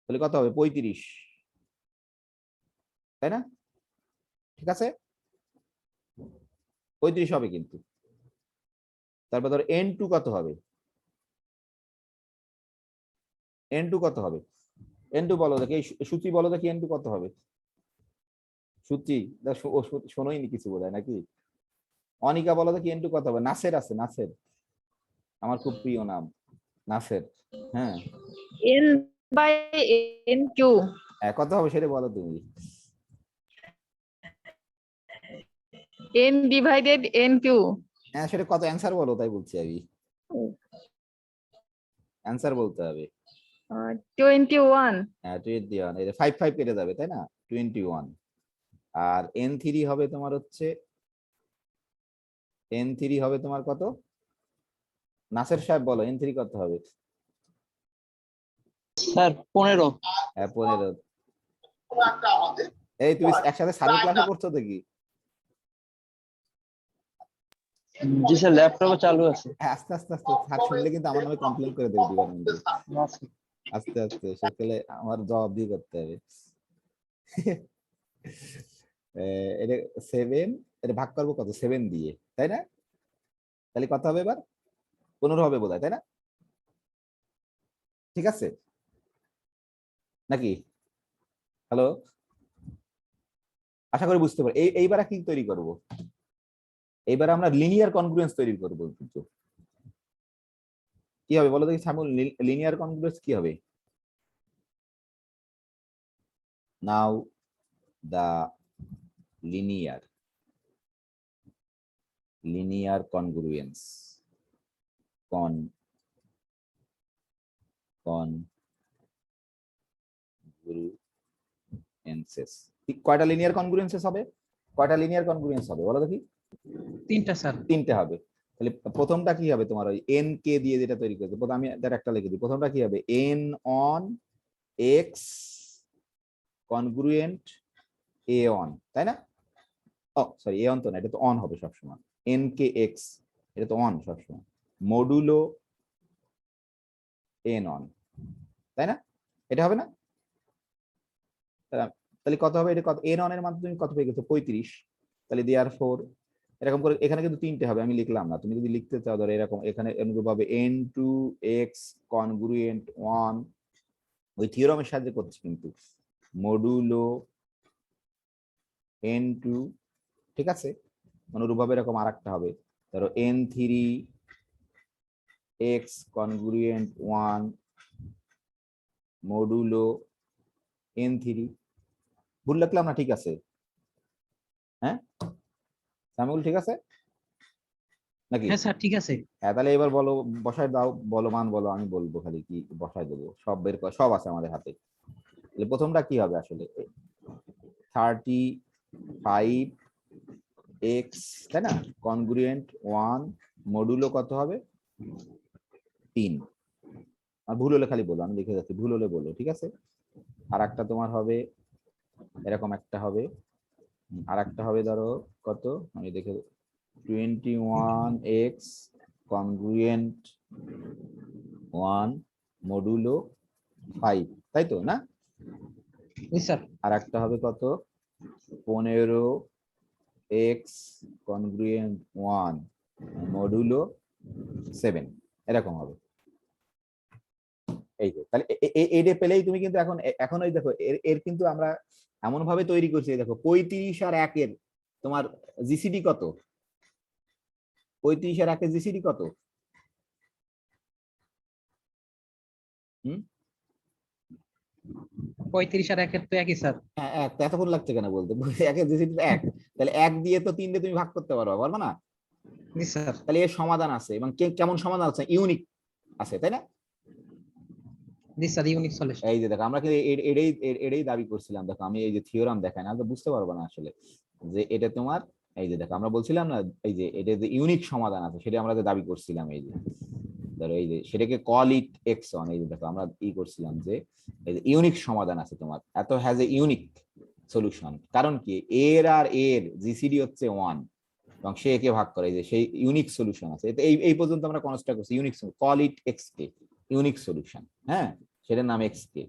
তাহলে কত হবে? 35, তাই না? ঠিক আছে, 35 হবে কিন্তু। তারপর ধরো n2 কত হবে? n2 কত হবে? n2 বলো দেখি, সূচি বলো দেখি, n2 কত হবে? সূচি শোনোই নি কিছু বোধহয় নাকি? অনিকা বলো দেখি n2 কত হবে? নাসের আছে, নাসের, আমার খুব প্রিয় নাম নাসের। হ্যাঁ, n/nq হ্যাঁ, কত হবে সেটা বলো তুমি। n/nq হ্যাঁ, সেটা কত? অ্যান্সার বলো, তাই বলছি আমি, অ্যান্সার বলতে হবে। 21 হ্যাঁ, 21, এই 5 5 কেটে যাবে, তাই না? 21। আর n3 হবে তোমার হচ্ছে, n3 হবে তোমার কত? নাসের সাহেব বলো n3 কত হবে? স্যার 15। হ্যাঁ, 15। এই তুমি একসাথে স্যারের ক্লাসে করছো দেখি? জি স্যার, ল্যাপটপে চালু আছে। হ্যাঁ, আস্তে আস্তে আস্তে, স্যার শুনলে কিন্তু আমার নামে কমপ্লেন করে দেবে ডিপার্টমেন্টে। আস্তে আস্তে সেখানে আমার জবাব দিয়ে করতে হবে। এটা 7, এটা ভাগ করবো কত? 7 দিয়ে, তাই না? তাহলে কত হবে এবার? 15 হবে বোধহয়, তাই না? ঠিক আছে নাকি? হ্যালো, আশা করি বুঝতে পারি। এইবার কি তৈরি করব? এইবার আমরা লিনিয়ার কনগ্রুয়েন্স তৈরি করব। কিন্তু কি হবে বলো দেখি সামুল, লিনিয়ার কনগ্রুয়েন্স কি হবে? নাও দা linear congruence congruences কয়টা লিনিয়ার কনগ্রুয়েন্সেস হবে? কয়টা লিনিয়ার কনগ্রুয়েন্স হবে বলো দেখি? 3টা স্যার। 3টে হবে। তাহলে প্রথমটা কি হবে তোমার? ওই n কে দিয়ে যেটা তৈরি করেছে, প্রথম আমি তার একটা লিখে দিই। প্রথমটা কি হবে? n on x congruent a on, তাই না? ও সরি, a on তো না, এটা তো অন হবে সবসময়। n কে x, এটা তো অন সবসময়, মডুলো n on, তাই না? এটা হবে না? তাহলে কত হবে? এটা কত? n on এর মান তুমি কত পেয়ে গেছো? 35। তাহলে therefore এরকম করে এখানে কিন্তু 3টে হবে, আমি লিখলাম না, তুমি যদি লিখতে চাও ধরো এরকম, এখানে অনুরূপভাবে n2 x কনগ্রুয়েন্ট 1, ওই থিওরামের সাহায্যে করছি কিন্তু, মডুলো n2, ঠিক আছে? অনুরূপভাবে এরকম আরেকটা হবে, ধরো n3 x congruent 1 modulo n3। ভুল লিখলাম না? ঠিক আছে? হ্যাঁ সামিউল, ঠিক আছে নাকি? হ্যাঁ স্যার ঠিক আছে। হ্যাঁ, তাহলে এবার বলো, বসায় দাও, বলো মান বলো, আমি বলবো খালি কি বসায় দেবো, সব বের কর, সব আছে আমাদের হাতে। তাহলে প্রথমটা কি হবে আসলে? 35x, তাই না? কনগ্রুয়েন্ট 1 মডুলো কত হবে? 3। আর ভুল হলে খালি বলো, আমি লিখে যাচ্ছি, ভুল হলে বলো, ঠিক আছে? আর একটা তোমার হবে এরকম, একটা হবে, আর একটা হবে ধরো কত, আমি দেখে, 21x কনগ্রুয়েন্ট 1 মডুলো 5, তাই তো না? জি স্যার। আর একটা হবে কত? 15 এক্স কনগ্রুয়েন্ট 1 মডুলো 7 এরকম হবে। এই যে তাহলে এইটা পেলেই তুমি কিন্তু এখন ওই দেখো এর কিন্তু আমরা এমন ভাবে তৈরি করছি, দেখো 35 আর 1 এর তোমার জিসিডি কত? 35 আর 1 এর জিসিডি কত? হুম 35 আর 1 তো একই স্যার। হ্যাঁ, এক তো এতক্ষণ লাগছে কেন বলতে? 1 এর জিসিডি 1, তাহলে 1 দিয়ে তো 3 দিয়ে তুমি ভাগ করতে পারবে না? জি স্যার। তাহলে এর সমাধান আছে, এবং কেমন সমাধান আছে? ইউনিক আছে, তাই না? জি স্যার, ইউনিক সলিউশন। এই যে দেখো আমরা কিন্তু এটাই দাবি করছিলাম। দেখো আমি এই যে থিওরাম দেখাই না তো বুঝতে পারবো না আসলে যে এটা তোমার, এই যে দেখো আমরা বলছিলাম না এই যে এটা যে ইউনিক সমাধান আছে সেটা আমরা যে দাবি করছিলাম। এই যে ধরো এই যে সেটাকে কল ইট এক্স অন, এই যে দেখো আমরা করছিলাম যে এই যে ইউনিক সমাধান আছে তোমার, এত হ্যাজ এ ইউনিক সলিউশন। কারণ কি, এর আর এর জিসিডি হচ্ছে 1 এবং সে একে ভাগ করে, এই যে সেই ইউনিক সলিউশন আছে। এই পর্যন্ত আমরা কনস্ট্রাক্ট করছি unique, call it x K unique solution. হ্যাঁ, সেটার নাম এক্স কে,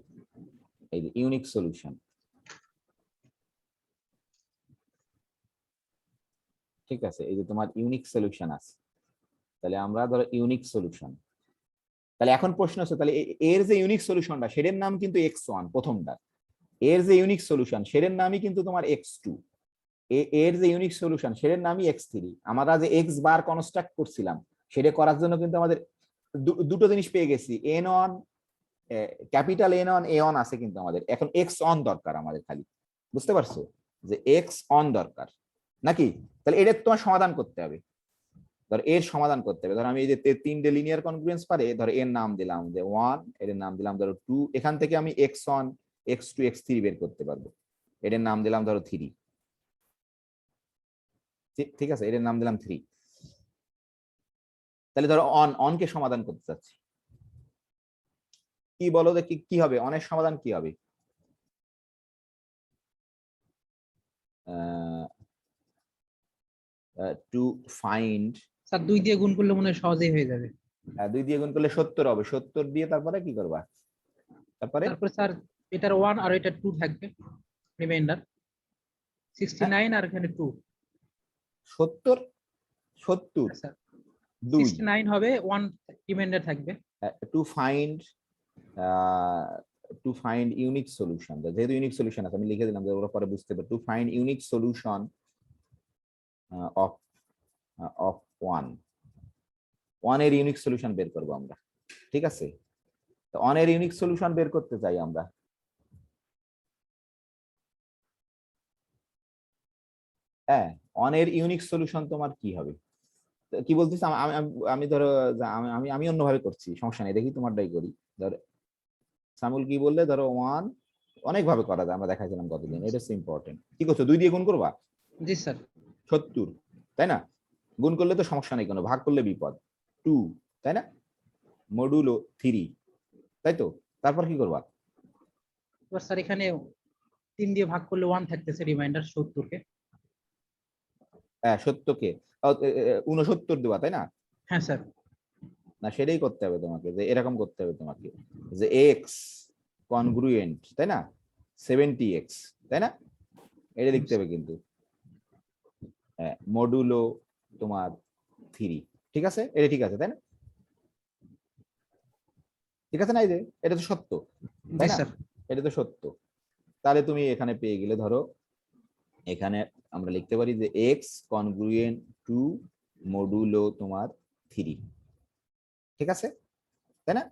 এই যে ইউনিক সলিউশন। ঠিক আছে, এই যে তোমার ইউনিক সলিউশন আছে। তাহলে আমরা ধরো ইউনিক সলিউশন, তাহলে এখন প্রশ্ন হচ্ছে তাহলে এর যে ইউনিক সলিউশনটা সেটার নাম কিন্তু x1 প্রথমটা, এর যে ইউনিক সলিউশন সেটার নামই কিন্তু তোমার x2, এর যে ইউনিক সলিউশন সেটার নামই x3। আমরা যে x বার কনস্ট্রাক্ট করছিলাম সেটা করার জন্য কিন্তু আমাদের দুটো জিনিস পেয়ে গেছি, n1 ক্যাপিটাল n1 a1 আছে, কিন্তু আমাদের এখন x অন দরকার আমাদের খালি, বুঝতে পারছো যে x অন দরকার নাকি? তাহলে এটা তোমার সমাধান করতে হবে। ধর এর সমাধান করতে হবে, ধর আমি এই যে 3টে লিনিয়ার কনগ্রুয়েন্স পারে, ধর এর নাম দিলাম যে 1, এর নাম দিলাম ধরো 2, এখান থেকে আমি x1 x2 x3 বের করতে পারবো, এর নাম দিলাম ধরো 3। ঠিক আছে, এর নাম দিলাম 3। তাহলে ধরো অন কে সমাধান করতে চাচ্ছি, কি বলো দেখি কি হবে? অনের সমাধান কি হবে? টু ফাইন্ড, স্যার 2 দিয়ে গুণ করলে মনে হয় সহজেই হয়ে যাবে। 2 দিয়ে গুণ করলে 70 হবে, 70 দিয়ে তারপরে কি করবা? তারপরে স্যার এটার 1 আর এটার 2 থাকবে রিমাইন্ডার 69 আর এখানে 2। 70 70 স্যার 2 69 হবে, 1 রিমাইন্ডার থাকবে। টু ফাইন্ড ইউনিক সলিউশন, যেহেতু ইউনিক সলিউশন আছে আমি লিখে দিলাম যে ওরা পরে বুঝতে পারে। To find unique solution of 1 এর ইউনিক সলিউশন বের করবো আমরা। ঠিক আছে, তো 1 এর ইউনিক সলিউশন বের করতে চাই আমরা। হ্যাঁ, 1 এর ইউনিক সলিউশন তোমার কি হবে? কি বলতেছ? আমি ধরো আমি অন্যভাবে করছি, সমস্যা নেই, দেখি তোমারটাই করি। ধর সামুল কি বললে, ধরো 1 অনেক ভাবে করা যায়, আমরা দেখাইছিলাম কতদিন, এটা হচ্ছে ইম্পর্টেন্ট। কি করছো, 2 দিয়ে গুণ করবা? জি স্যার। 70, তাই না? গুণ করলে তো সমস্যা নেই কোনো, ভাগ করলে বিপদ। 2, তাই না? মডুলো 3, তাই তো? তারপর কি করবা? এবার স্যার এখানে 3 দিয়ে ভাগ করলে 1 থাকতেছে রিমাইন্ডার 70 কে। হ্যাঁ, 70 কে 69 দেবা, তাই না? হ্যাঁ স্যার। না, সেটাই করতে হবে তোমাকে, যে এরকম করতে হবে তোমাকে যে x কনগ্রুয়েন্ট, তাই না, 70x, তাই না? এটা লিখতে হবে কিন্তু মডুলো তোমার 3। ঠিক আছে, এটা ঠিক আছে, তাই না? ঠিক আছে না? এই যে এটা তো সত্য, তাই জি না? স্যার। এটা তো সত্য। তাহলে তুমি এখানে পেয়ে গেলে, ধরো এখানে আমরা লিখতে পারি যে x কনগ্রুয়েন্ট টু মডুলো তোমার 3। ঠিক আছে, তাই না?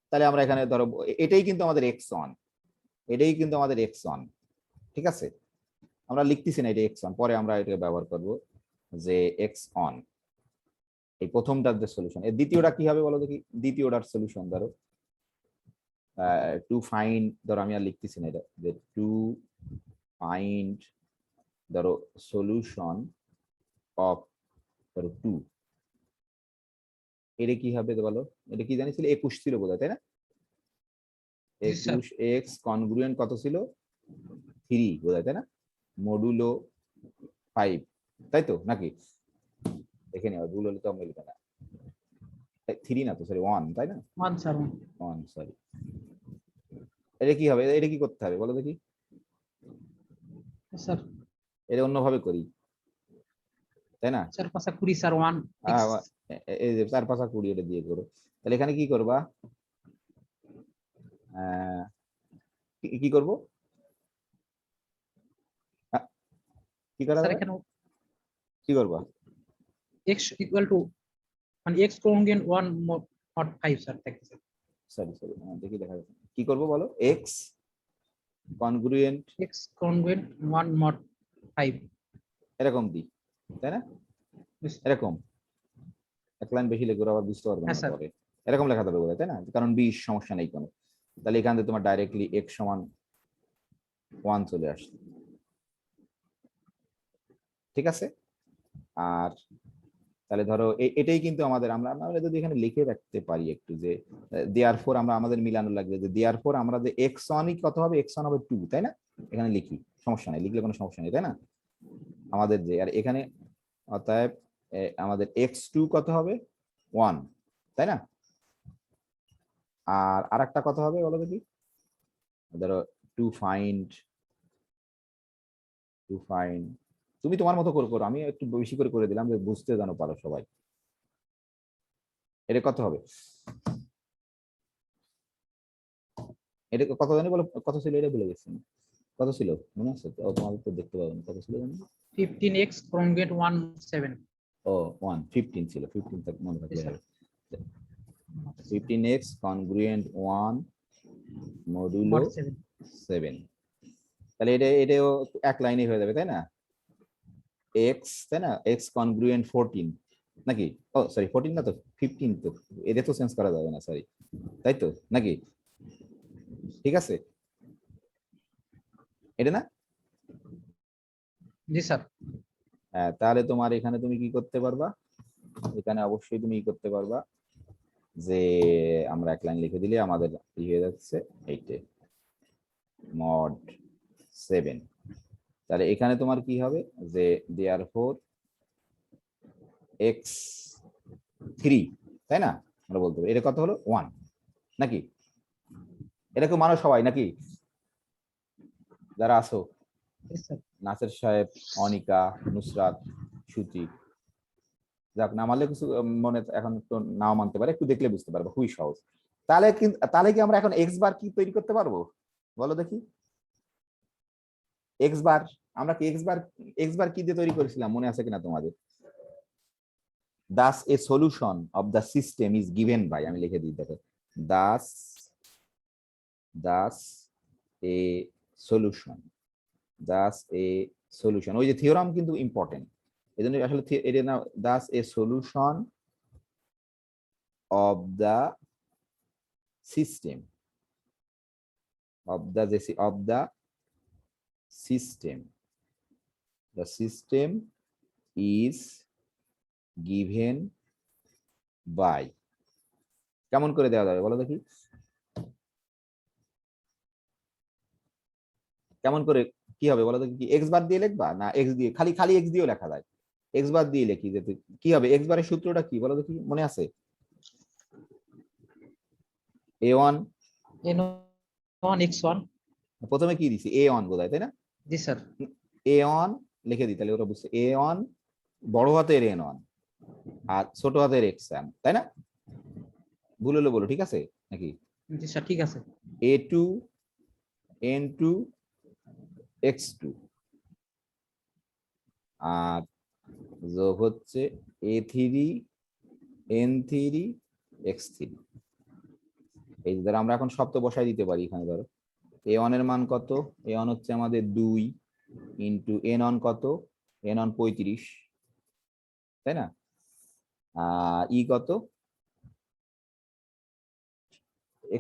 তাহলে আমরা এখানে ধরো এটাই কিন্তু আমাদের x1, এটাই কিন্তু আমাদের x1। ঠিক আছে, আমরা লিখতেছি না এটা x1, পরে আমরা এটা ব্যবহার করব যে x1 এই প্রথমটার যে সলিউশন। এর দ্বিতীয়টা কি হবে বলো দেখি? দ্বিতীয়টার সলিউশন ধরো টু ফাইন্ড, ধরো আমি আর লিখতেছি না এটা, যে টু ফাইন্ড ধরো সলিউশন অফ ধরো 2, এটা কি হবে বলো? এটা কি জানিছিল? 21 ছিল বোধহয়, তাই না? 21x কনগ্রুয়েন্ট কত ছিল? 3 বোধহয়, তাই না? মডুলো 5, তাই তো নাকি? দেখে নিও, ভুল হলে তো আমরা লিখবে না। 3 না তো, সরি 1, তাই না? 1 স্যার। 1, সরি। এটা কি হবে? এটা কি করতে হবে বলো দেখি? স্যার এটা অন্যভাবে করি, তাই না? 4 5 20 স্যার 1 এই যে 4 5 20 এটা দিয়ে করো। তাহলে এখানে কি করবা? কি করব? কি করা স্যার যাবে? এখানে কি করবা? x ইকুয়াল টু মানে x কনগ্রুয়েন্ট 1 mod 5 স্যার থাকছে। সরি দেখি দেখা যাচ্ছে কি করব বলো? x congruent x congruent 1 mod 5 এরকম দিই, তাই না? এরকম এক লাইন বেশি লিখে আবার বুঝতে পারবে না হ্যাঁ, স্যার। পরে। এরকম লেখা যাবে বলে, তাই না? কারণ 20 সমস্যা নেই কোনো। তাহলে এখান থেকে তোমার ডাইরেক্টলি x সমান 1 চলে আসছে, ঠিক আছে? আর তাহলে ধরো এটাই কিন্তু আমাদের, আমরা যদি এখানে লিখে রাখতে পারি একটু যে দেয়ারফর আমরা আমাদের মিলানো লাগবে যে দেয়ারফর আমরা যে x1 কত হবে, x1 হবে 2, তাই না? এখানে লিখি, সমস্যা নেই, লিখলে কোনো সমস্যা নেই, তাই না? আমাদের যে আর এখানে অতএব আমাদের x2 কত হবে 1, তাই না? আর আরেকটা কত হবে বলো দেখি, ধরো টু ফাইন্ড তুমি তোমার মতো করে করো, আমি একটু বেশি করে করে দিলাম যে বুঝতে যেন পারো সবাই। এটা কত হবে? এটা কত জানি বলো, কত ছিল এটা ভুলে গেছি, কত ছিল মনে আছে? তোমাদের তো দেখতে পাবেন কত ছিল জানি। 15x কনগ্রুয়েন্ট 1 7 ও 1 15 ছিল, 15 তক মনে থাকলে Yes, sir. হবে। 15x কনগ্রুয়েন্ট 1 মডুলো mod 7 7, তাহলে এটাও এক লাইনে হয়ে যাবে, তাই না? x, তাই না? x কনগ্রুয়েন্ট 14 নাকি? ও সরি 14 না তো 15, তো এটা তো চেঞ্জ করা যাবে না, সরি, তাই তো নাকি? ঠিক আছে, এটা না? জি স্যার। হ্যাঁ, তাহলে তোমার এখানে তুমি কি করতে পারবা? এখানে অবশ্যই তুমি কি করতে পারবা যে আমরা এক লাইন লিখে দিলে আমাদের হয়ে যাচ্ছে এইটে মড 7। তাহলে এখানে তোমার কি হবে যে দেয়ারফর x3, তাই না? আমরা বলতে পারি এটা কত হলো 1 নাকি? এটা কেউ মানো সবাই নাকি যারা আছো? Yes, sir. নাসের সাহেব, অনিকা, নুসরাত, সুচি, যাক না মানলে কিছু মনে এখন তো নাও মানতে পারে, একটু দেখলে বুঝতে পারবো, খুবই সহজ। তাহলে কি আমরা এখন এক্স বার কি তৈরি করতে পারবো বলো দেখি? এক্স বার আমরা কি এক্স বার কি দিয়ে তৈরি করেছিলাম মনে আছে কিনা তোমাদের? Thus a solution of the system is given by, আমি লিখে দিই দেখো, thus a solution, ওই যে থিওরাম কিন্তু ইম্পর্টেন্ট, এজন্য আসলে এটা না, thus a solution of the system the system is given by, কেমন করে দেওয়া যাবে বলো দেখি? কেমন করে কি হবে বলো দেখি? কি এক্স বার দিয়ে লিখবা না এক্স দিয়ে, খালি এক্স দিয়েও লেখা যায়, এক্স বার দিয়ে লিখি যে কি হবে? এক্স বারের সূত্রটা কি বলো দেখি, মনে আছে? a1 n1 x1 প্রথমে কি দিছি a1 বোধহয়, তাই না? জি স্যার। a1 লিখে দিই, তাহলে ওরা বুঝছে a1 বড় হাতের n1 আর ছোট হাতের xn, তাই না? ভুল হলো বলো, ঠিক আছে নাকি? জি স্যার ঠিক আছে। a2 n2 x2 আর যোগ হচ্ছে a3 n3 x3। এই ধরো আমরা এখন শব্দ বসাই দিতে পারি এখানে, ধরো a1 এর মান কত? a1 হচ্ছে আমাদের 2 ইন্টু n1 কত? n1 35, তাই না? আর ই কত?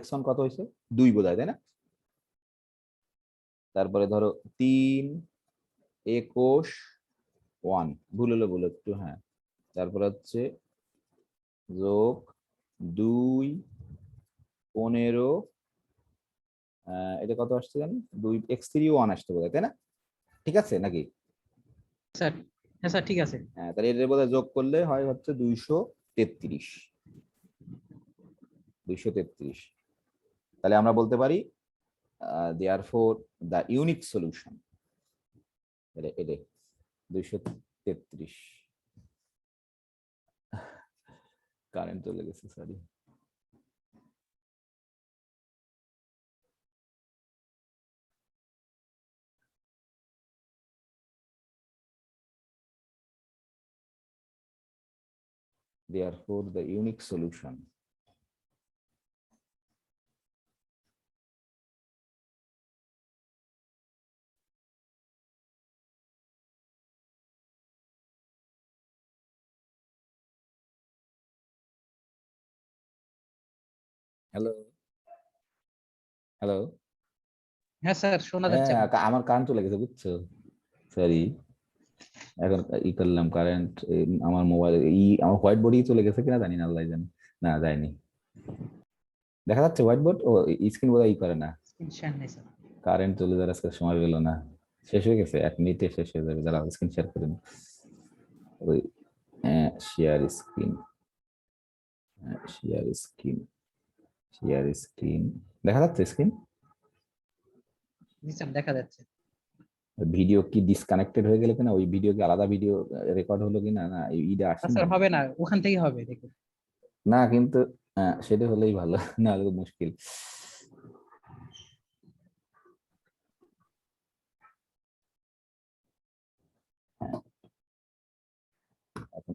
x1 কত হয়েছে? 2 বোধহয়, তাই না? তারপরে ধরো 3 21 1, ভুল হলো বলো একটু, হ্যাঁ। তারপরে হচ্ছে যোগ 2 15, এটা কত আসছে জানি? 2 x3 1 আসতে বোধহয়, তাই না? ঠিক আছে নাকি? স্যার হ্যাঁ স্যার ঠিক আছে। হ্যাঁ, তাহলে এর বোধহয় যোগ করলে হয় হচ্ছে 233। তাহলে আমরা বলতে পারি therefore the unique solution, এটা 233 কারেন্ট চলে গেছে, sorry. Therefore, the unique solution hello hello হ্যাঁ স্যার, শোনা যাচ্ছে হ্যাঁ, এখন। আমার কারেন্ট চলে গেছে, বুঝছো, সরি। এখন ই করলাম কারেন্ট, আমার মোবাইল আমার হোয়াইট বোর্ডই চলে গেছে কিনা জানি না, আল্লাহ জানে। না, যায়নি। দেখা যাচ্ছে হোয়াইট বোর্ড, ও স্ক্রিন বোধহয় ই করে না। স্ক্রিন শেয়ার নেই স্যার। কারেন্ট চলে যাওয়ার আজকে সময় পেলো না, শেষ হয়ে গেছে, 1 মিনিটে শেষ হয়ে যাবে। যারা স্ক্রিন শেয়ার করেন, ওই share screen, share screen, share screen, দেখা যাচ্ছে স্ক্রিন? জি স্যার, দেখা যাচ্ছে। ভিডিও কি ডিসকানেক্টেড হয়ে গেলে কিনা, ওই ভিডিও কি আলাদা ভিডিও রেকর্ড হলো কিনা, না ইডা আসছে না? স্যার হবে না, ওখান থেকে হবে, দেখুন। না কিন্তু সেটা হলেই ভালো, না হলে তো মুশকিল। এখন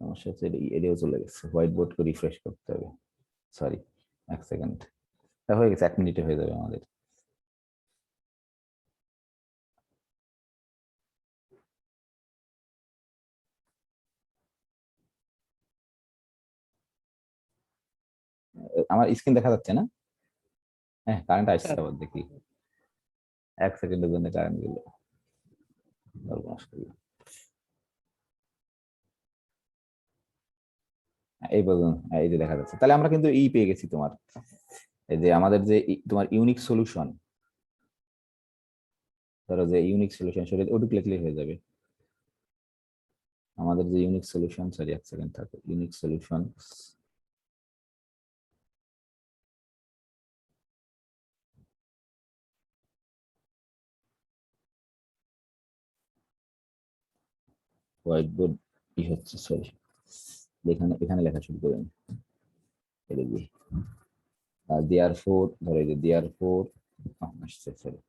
সমস্যা হচ্ছে এটাও চলে গেছে, হোয়াইট বোর্ড করে রিফ্রেশ করতে হবে, সরি 1 সেকেন্ড। হয়ে গেছে, 1 মিনিটে হয়ে যাবে আমাদের। আমার স্ক্রিন দেখা যাচ্ছে না? হ্যাঁ, কারেন্ট আসছে, আবার দেখি 1 সেকেন্ডের জন্য কারেন্ট গেল। এই বলুন, এই যে দেখা যাচ্ছে। তাহলে আমরা কিন্তু পেয়ে গেছি তোমার, এই যে আমাদের যে তোমার ইউনিক সলিউশন, ধরো যে ইউনিক সলিউশন, সেটা ওটুকু লিখলেই হয়ে যাবে। আমাদের যে ইউনিক সলিউশন, সরি 1 সেকেন্ড থাকে, ইউনিক সলিউশন হোয়াইট বোর্ড কি হচ্ছে, সরি এখানে এখানে লেখা শুরু করেন। এটা দিয়ে therefore, ধরো এই যে therefore আসছে, সরি।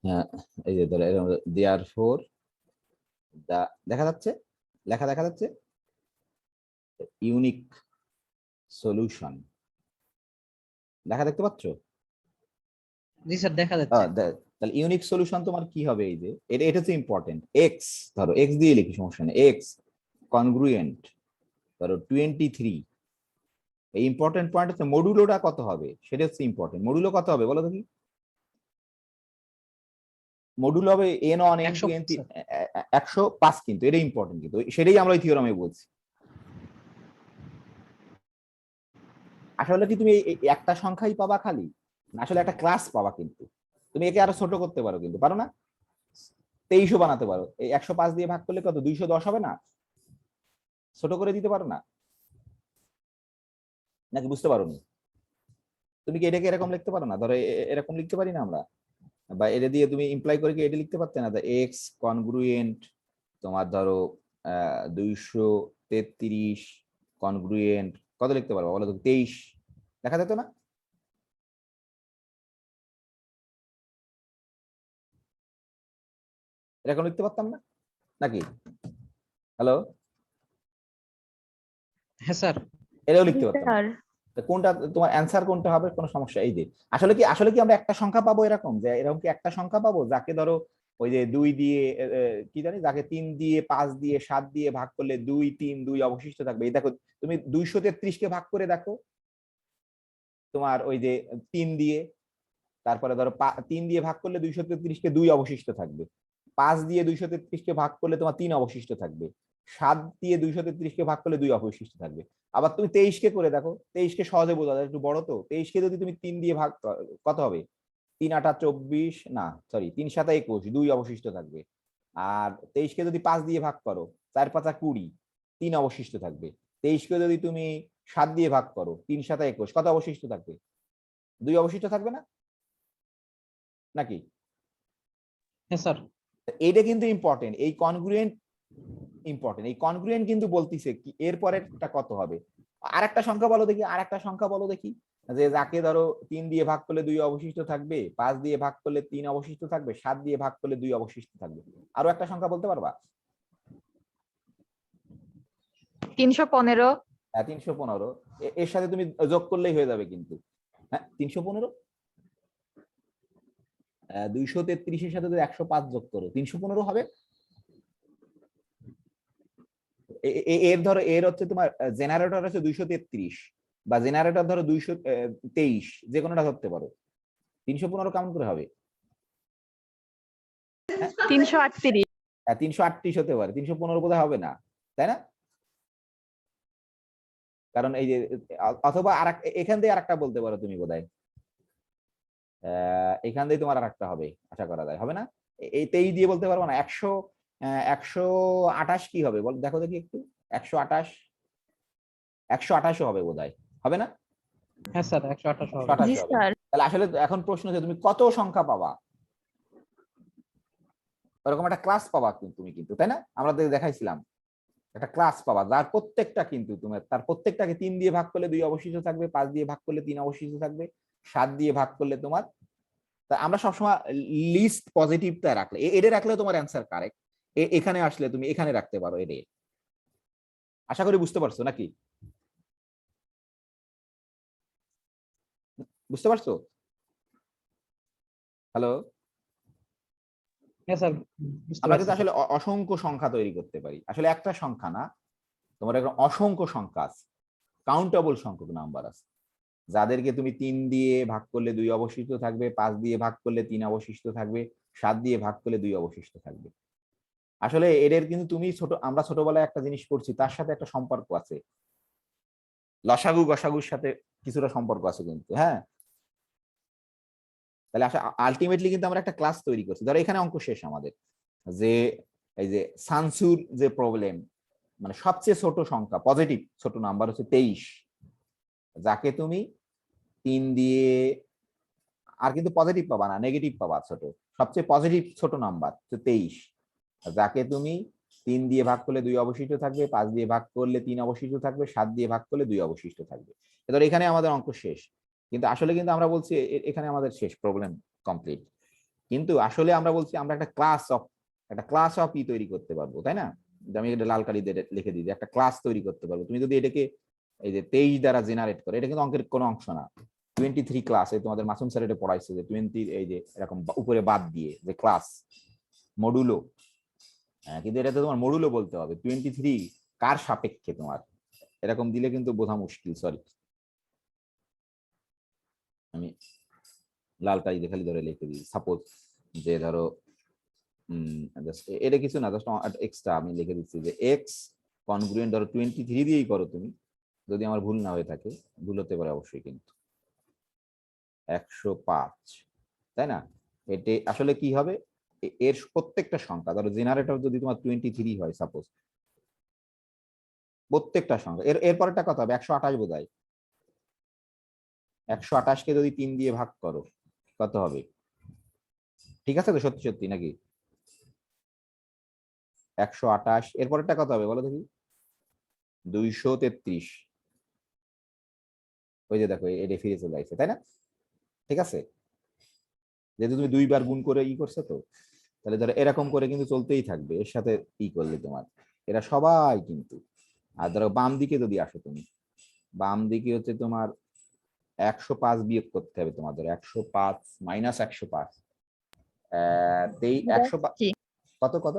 হ্যাঁ, এই যে ধরো therefore দেখা যাচ্ছে, লেখা দেখা যাচ্ছে ইউনিক সলিউশন, লেখা দেখতে পাচ্ছ? জি স্যার, দেখা যাচ্ছে। তাহলে ইউনিক সলিউশন তোমার কি হবে, এই যে এটা হচ্ছে ইম্পর্টেন্ট। এক্স, ধরো এক্স দিয়ে লিখি, সমস্যা নেই। এক্স কনগ্রুয়েন্ট, ধরো 23। এই ইম্পর্টেন্ট পয়েন্ট হচ্ছে মডুলোটা কত হবে, সেটা হচ্ছে ইম্পর্টেন্ট। মডুলো কত হবে বলো দেখি? মডুল হবে n1 n2 n3 105, কিন্তু এটা ইম্পর্টেন্ট, কিন্তু সেটাই আমরা ওই থিওরামে বলছি। আসলে কি তুমি একটা সংখ্যাই পাবা খালি, আসলে একটা ক্লাস পাবা, কিন্তু তুমি একে আরো ছোট করতে পারো, কিন্তু পারো না? 2300 বানাতে পারো, এই 105 দিয়ে ভাগ করলে কত, 210 হবে না? ছোট করে দিতে পারো না, নাকি বুঝতে পারো নি? তুমি কি এটাকে এরকম লিখতে পারো না? ধরো এরকম লিখতে পারি না আমরা, বা এটা দিয়ে তুমি ইমপ্লাই করে কি এটা লিখতে পারতে না? এক্স কনগ্রুয়েন্ট তোমার ধরো 233 কনগ্রুয়েন্ট কত লিখতে পারবো বলো তো? 23 দেখা যেত না? এরকম লিখতে পারতাম না নাকি? হ্যালো, হ্যাঁ স্যার। এটাও লিখতে পারতাম। কোনটা তোমার অ্যান্সার কোনটা হবে, কোনো সমস্যা? এই যে আসলে কি আমরা একটা সংখ্যা পাবো এরকম, যে এরকম কি একটা সংখ্যা পাবো যাকে ধরো ওই যে 2 দিয়ে কি জানি, যাকে 3 দিয়ে 5 দিয়ে 7 দিয়ে ভাগ করলে 2 3 2 অবশিষ্ট থাকবে। এই দেখো, তুমি 233 কে ভাগ করে দেখো, তোমার ওই যে 3 দিয়ে, তারপরে ধরো 3 দিয়ে ভাগ করলে 233 কে 2 অবশিষ্ট থাকবে। 5 দিয়ে 233 কে ভাগ করলে তোমার 3 অবশিষ্ট থাকবে। 7 দিয়ে 233 কে ভাগ করলে 2 অবশিষ্ট থাকবে। আবার তুমি 23 কে করে দেখো, 23 কে সহজে বোঝা যায়, একটু বড় তো। 23 কে যদি তুমি 3 দিয়ে ভাগ কত হবে? 3 8 24, না সরি 3 7 21, 2 অবশিষ্ট থাকবে। আর 23 কে যদি 5 দিয়ে ভাগ করো, 4 5 20, 3 অবশিষ্ট থাকবে। 23 কে যদি তুমি 7 দিয়ে ভাগ করো, 3 7 21, কত অবশিষ্ট থাকবে? 2 অবশিষ্ট থাকবে না নাকি? হ্যাঁ স্যার। এইটা কিন্তু ইম্পর্টেন্ট, এই কনগ্রুয়েন্ট ইম্পর্টেন্ট। এই কনগ্রুয়েন্ট কিন্তু বলতিছে কি এর পরেরটা কত হবে। আরেকটা সংখ্যা বলো দেখি, আরেকটা সংখ্যা বলো দেখি, যে যাকে ধরো 3 দিয়ে ভাগ করলে 2 অবশিষ্ট থাকবে, 5 দিয়ে ভাগ করলে 3 অবশিষ্ট থাকবে, 7 দিয়ে ভাগ করলে 2 অবশিষ্ট থাকবে। আরো একটা সংখ্যা বলতে পারবা? 315 হ্যাঁ 315, এর সাথে তুমি যোগ করলেই হয়ে যাবে কিন্তু। হ্যাঁ 315, 233 এর সাথে যদি 105 যোগ করো 315 হবে। এর ধরো এর হচ্ছে তোমার জেনারেটর আছে 233, বা জেনারেটর ধরো 223, যে কোনোটা ধরতে পারো। 315 কেমন করে হবে? 338 338 হতে পারে, 315 বোধহয় হবে না, তাই না? কারণ এই যে অথবা এখান দিয়ে আরেকটা বলতে পারো তুমি বোধহয়, এখান দিয়ে তোমার আরেকটা হবে আশা করা যায়, হবে না? এই 23 দিয়ে বলতে পারবো না। 128 কি হবে বল দেখো দেখি একটু। 128 হবে বোধহয়, হবে না? হ্যাঁ স্যার 128 হবে। 128 জি হবে। স্যার তাহলে আসলে এখন প্রশ্ন হচ্ছে তুমি কত সংখ্যা পাবা, ওরকম একটা ক্লাস পাবা কিন্তু তুমি, কিন্তু তাই না? আমরা দেখাইছিলাম একটা ক্লাস পাবা যার প্রত্যেকটা কিন্তু তোমার, তার প্রত্যেকটাকে 3 দিয়ে ভাগ করলে 2 অবশিষ্ট থাকবে, 5 দিয়ে ভাগ করলে 3 অবশিষ্ট থাকবে, 7 দিয়ে ভাগ করলে তোমার। তা আমরা সবসময় লিস্ট পজিটিভটা রাখলে, এটা রাখলে তোমার অ্যান্সার কারেক্ট। এখানে আসলে তুমি এখানে রাখতে পারো এটা। আশা করি বুঝতে পারছো নাকি? বুঝতে পারছো? হ্যালো, হ্যাঁ স্যার বুঝতে আমরা পারছি কিন্তু স্যার। আসলে অসংখ্য সংখ্যা তৈরি করতে পারি। আসলে একটা সংখ্যা না, তোমার একটা অসংখ্য সংখ্যা আছে, কাউন্টেবল সংখ্যক নাম্বার আছে, যাদেরকে তুমি 3 দিয়ে ভাগ করলে 2 অবশিষ্ট থাকবে, 5 দিয়ে ভাগ করলে 3 অবশিষ্ট থাকবে, 7 দিয়ে ভাগ করলে 2 অবশিষ্ট থাকবে। আসলে এদের কিন্তু তুমি আমরা ছোটবেলায় একটা জিনিস পড়ছি, তার সাথে একটা সম্পর্ক আছে, লসাগু গসাগুর সাথে কিছুটা সম্পর্ক আছে কিন্তু। হ্যাঁ, তাহলে আলটিমেটলি কিন্তু আমরা একটা ক্লাস তৈরি করছি। ধরো এখানে অঙ্ক শেষ আমাদের, যে এই যে সানসুর যে প্রবলেম, মানে সবচেয়ে ছোট সংখ্যা পজিটিভ ছোট নাম্বার হচ্ছে 23, যাকে তুমি 3 দিয়ে, আর কিন্তু পজিটিভ পাবা না, নেগেটিভ পাবা, ছোট সবচেয়ে পজিটিভ ছোট নাম্বার হচ্ছে 23, যাকে তুমি 3 দিয়ে ভাগ করলে 2 অবশিষ্ট থাকবে, 5 দিয়ে ভাগ করলে 3 অবশিষ্ট থাকবে, 7 দিয়ে ভাগ করলে 2 অবশিষ্ট থাকবে। এবার এখানে আমাদের অঙ্ক শেষ, কিন্তু আসলে কিন্তু আমরা বলছি এখানে আমাদের শেষ, প্রবলেম কমপ্লিট। কিন্তু আসলে আমরা বলছি আমরা একটা ক্লাস অফ ই তৈরি করতে পারবো, তাই না? আমি এটা লাল কালি দিয়ে লিখে দিই, একটা ক্লাস তৈরি করতে পারবো তুমি যদি এটাকে এই যে 23 দ্বারা জেনারেট করে। এটা কিন্তু অঙ্কের কোনো অংশ না। 23 ক্লাসে তোমাদের মাসুম স্যার এটা পড়াইছে, যে 20 এই যে এরকম উপরে বাদ দিয়ে যে ক্লাস মডুলো, কিন্তু এটা তো তোমার মডুলো বলতে হবে। 23 কার সাপেক্ষে তোমার, এরকম দিলে কিন্তু বোঝা মুশকিল। সরি, আমি লাল কালি দিয়ে খালি ধরে লিখে দিই। সাপোজ যে ধরো এটা কিছু না, জাস্ট এক্সট্রা আমি লিখে দিচ্ছি যে এক্স কনগ্রুয়েন্ট, ধরো 23 দিয়েই করো তুমি, যদি আমার ভুল না হয়ে থাকে, ভুল হতে পারে অবশ্যই, কিন্তু 105, তাই না? এটা আসলে কি হবে, এর প্রত্যেকটা সংখ্যা, ধরো জেনারেটর যদি তোমার 23 হয় সাপোজ, প্রত্যেকটা সংখ্যা এরপরটা কত হবে? 128 বোধহয়। 128 কে যদি 3 দিয়ে ভাগ করো কত হবে? ঠিক আছে তো, সত্যি সত্যি নাকি? 128 এরপরটা কত হবে বলো দেখি? 233। ওই যে দেখো এটা ফিরে চলে আসছে, তাই না? ঠিক আছে, যেহেতু তুমি 2 বার গুণ করে করছো তো, তাহলে ধরো এরকম করে কিন্তু চলতেই থাকবে এর সাথে করলে তোমার, এরা সবাই কিন্তু। আর ধরো বাম দিকে যদি আসো তুমি, বাম দিকে হচ্ছে তোমার 105 বিয়োগ করতে হবে তোমার, ধরো 105 মাইনাস 105, 105 কত কত?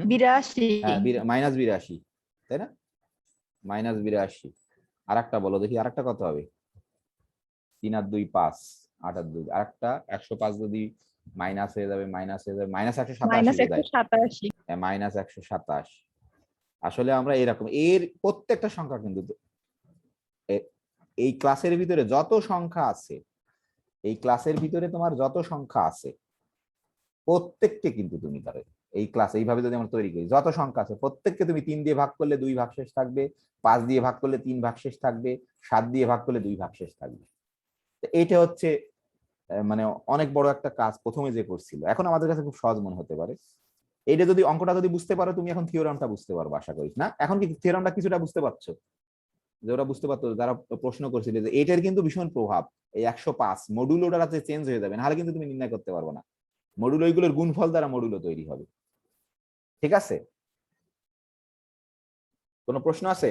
82 হ্যাঁ মাইনাস 82, তাই না? মাইনাস 82। আর একটা বলো দেখি, আর একটা কত হবে? 3 আর 2 5, 8 আর 2, আর একটা 105 যদি মাইনাস হয়ে যাবে, মাইনাস হয়ে যাবে, মাইনাস 127 বোধহয়, -187 মাইনাস 127। আসলে আমরা এরকম এর প্রত্যেকটা সংখ্যা কিন্তু এই ক্লাসের ভিতরে যত সংখ্যা আছে, এই ক্লাসের ভিতরে তোমার যত সংখ্যা আছে প্রত্যেককে কিন্তু তুমি তার এই ক্লাস এইভাবে যদি আমরা তৈরি করি, যত সংখ্যা আছে প্রত্যেককে তুমি 3 দিয়ে ভাগ করলে 2 ভাগশেষ থাকবে, 5 দিয়ে ভাগ করলে 3 ভাগশেষ থাকবে, 7 দিয়ে ভাগ করলে 2 ভাগশেষ থাকবে। তো এটা হচ্ছে মানে অনেক বড় একটা কাজ প্রথমে যে করছিল, এখন আমাদের কাছে খুব সহজ মনে হতে পারে। এইটা যদি অঙ্কটা যদি বুঝতে পারো তুমি, এখন থিওরামটা বুঝতে পারবে আশা করি। না এখন কি থিওরামটা কিছুটা বুঝতে পারছো? যে ওরা বুঝতে পারতো যারা প্রশ্ন করছিল যে এটার কিন্তু ভীষণ প্রভাব, এই 105 মডুল ওটা চেঞ্জ হয়ে যাবে, নাহলে কিন্তু তুমি নির্ণয় করতে পারবে না। মডুল ওইগুলোর গুণফল দ্বারা মডুলো তৈরি হবে। ঠিক আছে, কোনো প্রশ্ন আছে?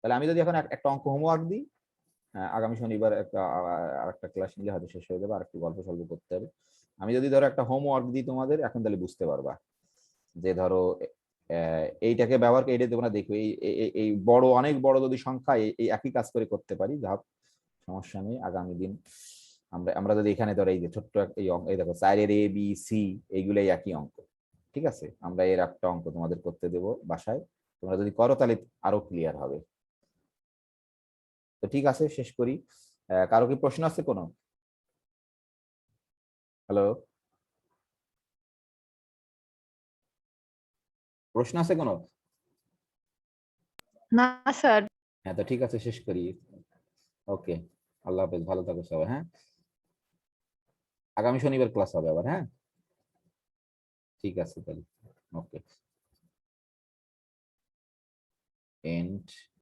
তাহলে আমি যদি এখন একটা অঙ্ক হোমওয়ার্ক দিই, আগামী শনিবার আরেকটা ক্লাস নিলে হয়তো শেষ হয়ে যাবে, আর একটু গল্প সল্প করতে হবে। আমি যদি ধরো একটা হোমওয়ার্ক দিই তোমাদের এখন, তাহলে বুঝতে পারবা যে ধরো এইটাকে ব্যবহার করে এটা তোমরা দেখো, এই বড় অনেক বড় যদি সংখ্যা এই একই কাজ করে করতে পারি, যা সমস্যা নেই। আগামী দিন আমরা যদি এখানে ধরো এই যে ছোট্ট এই দেখো 4 এর ABC এইগুলাই একই অঙ্ক। ঠিক আছে, আমরা এর একটা অঙ্ক তোমাদের করতে দেব বাসায়, তোমরা যদি করো তাহলে আরো ক্লিয়ার হবে। তো ঠিক আছে, শেষ করি। কারো কি প্রশ্ন আছে কোনো? হ্যালো, প্রশ্ন আছে কোনো? না স্যার। হ্যাঁ, তো ঠিক আছে, শেষ করি। ওকে, আল্লাহ হাফেজ, ভালো থাকো সবাই। হ্যাঁ, আগামী শনিবার ক্লাস হবে আবার। হ্যাঁ, ঠিক আছে তাহলে। ওকে, এন্ড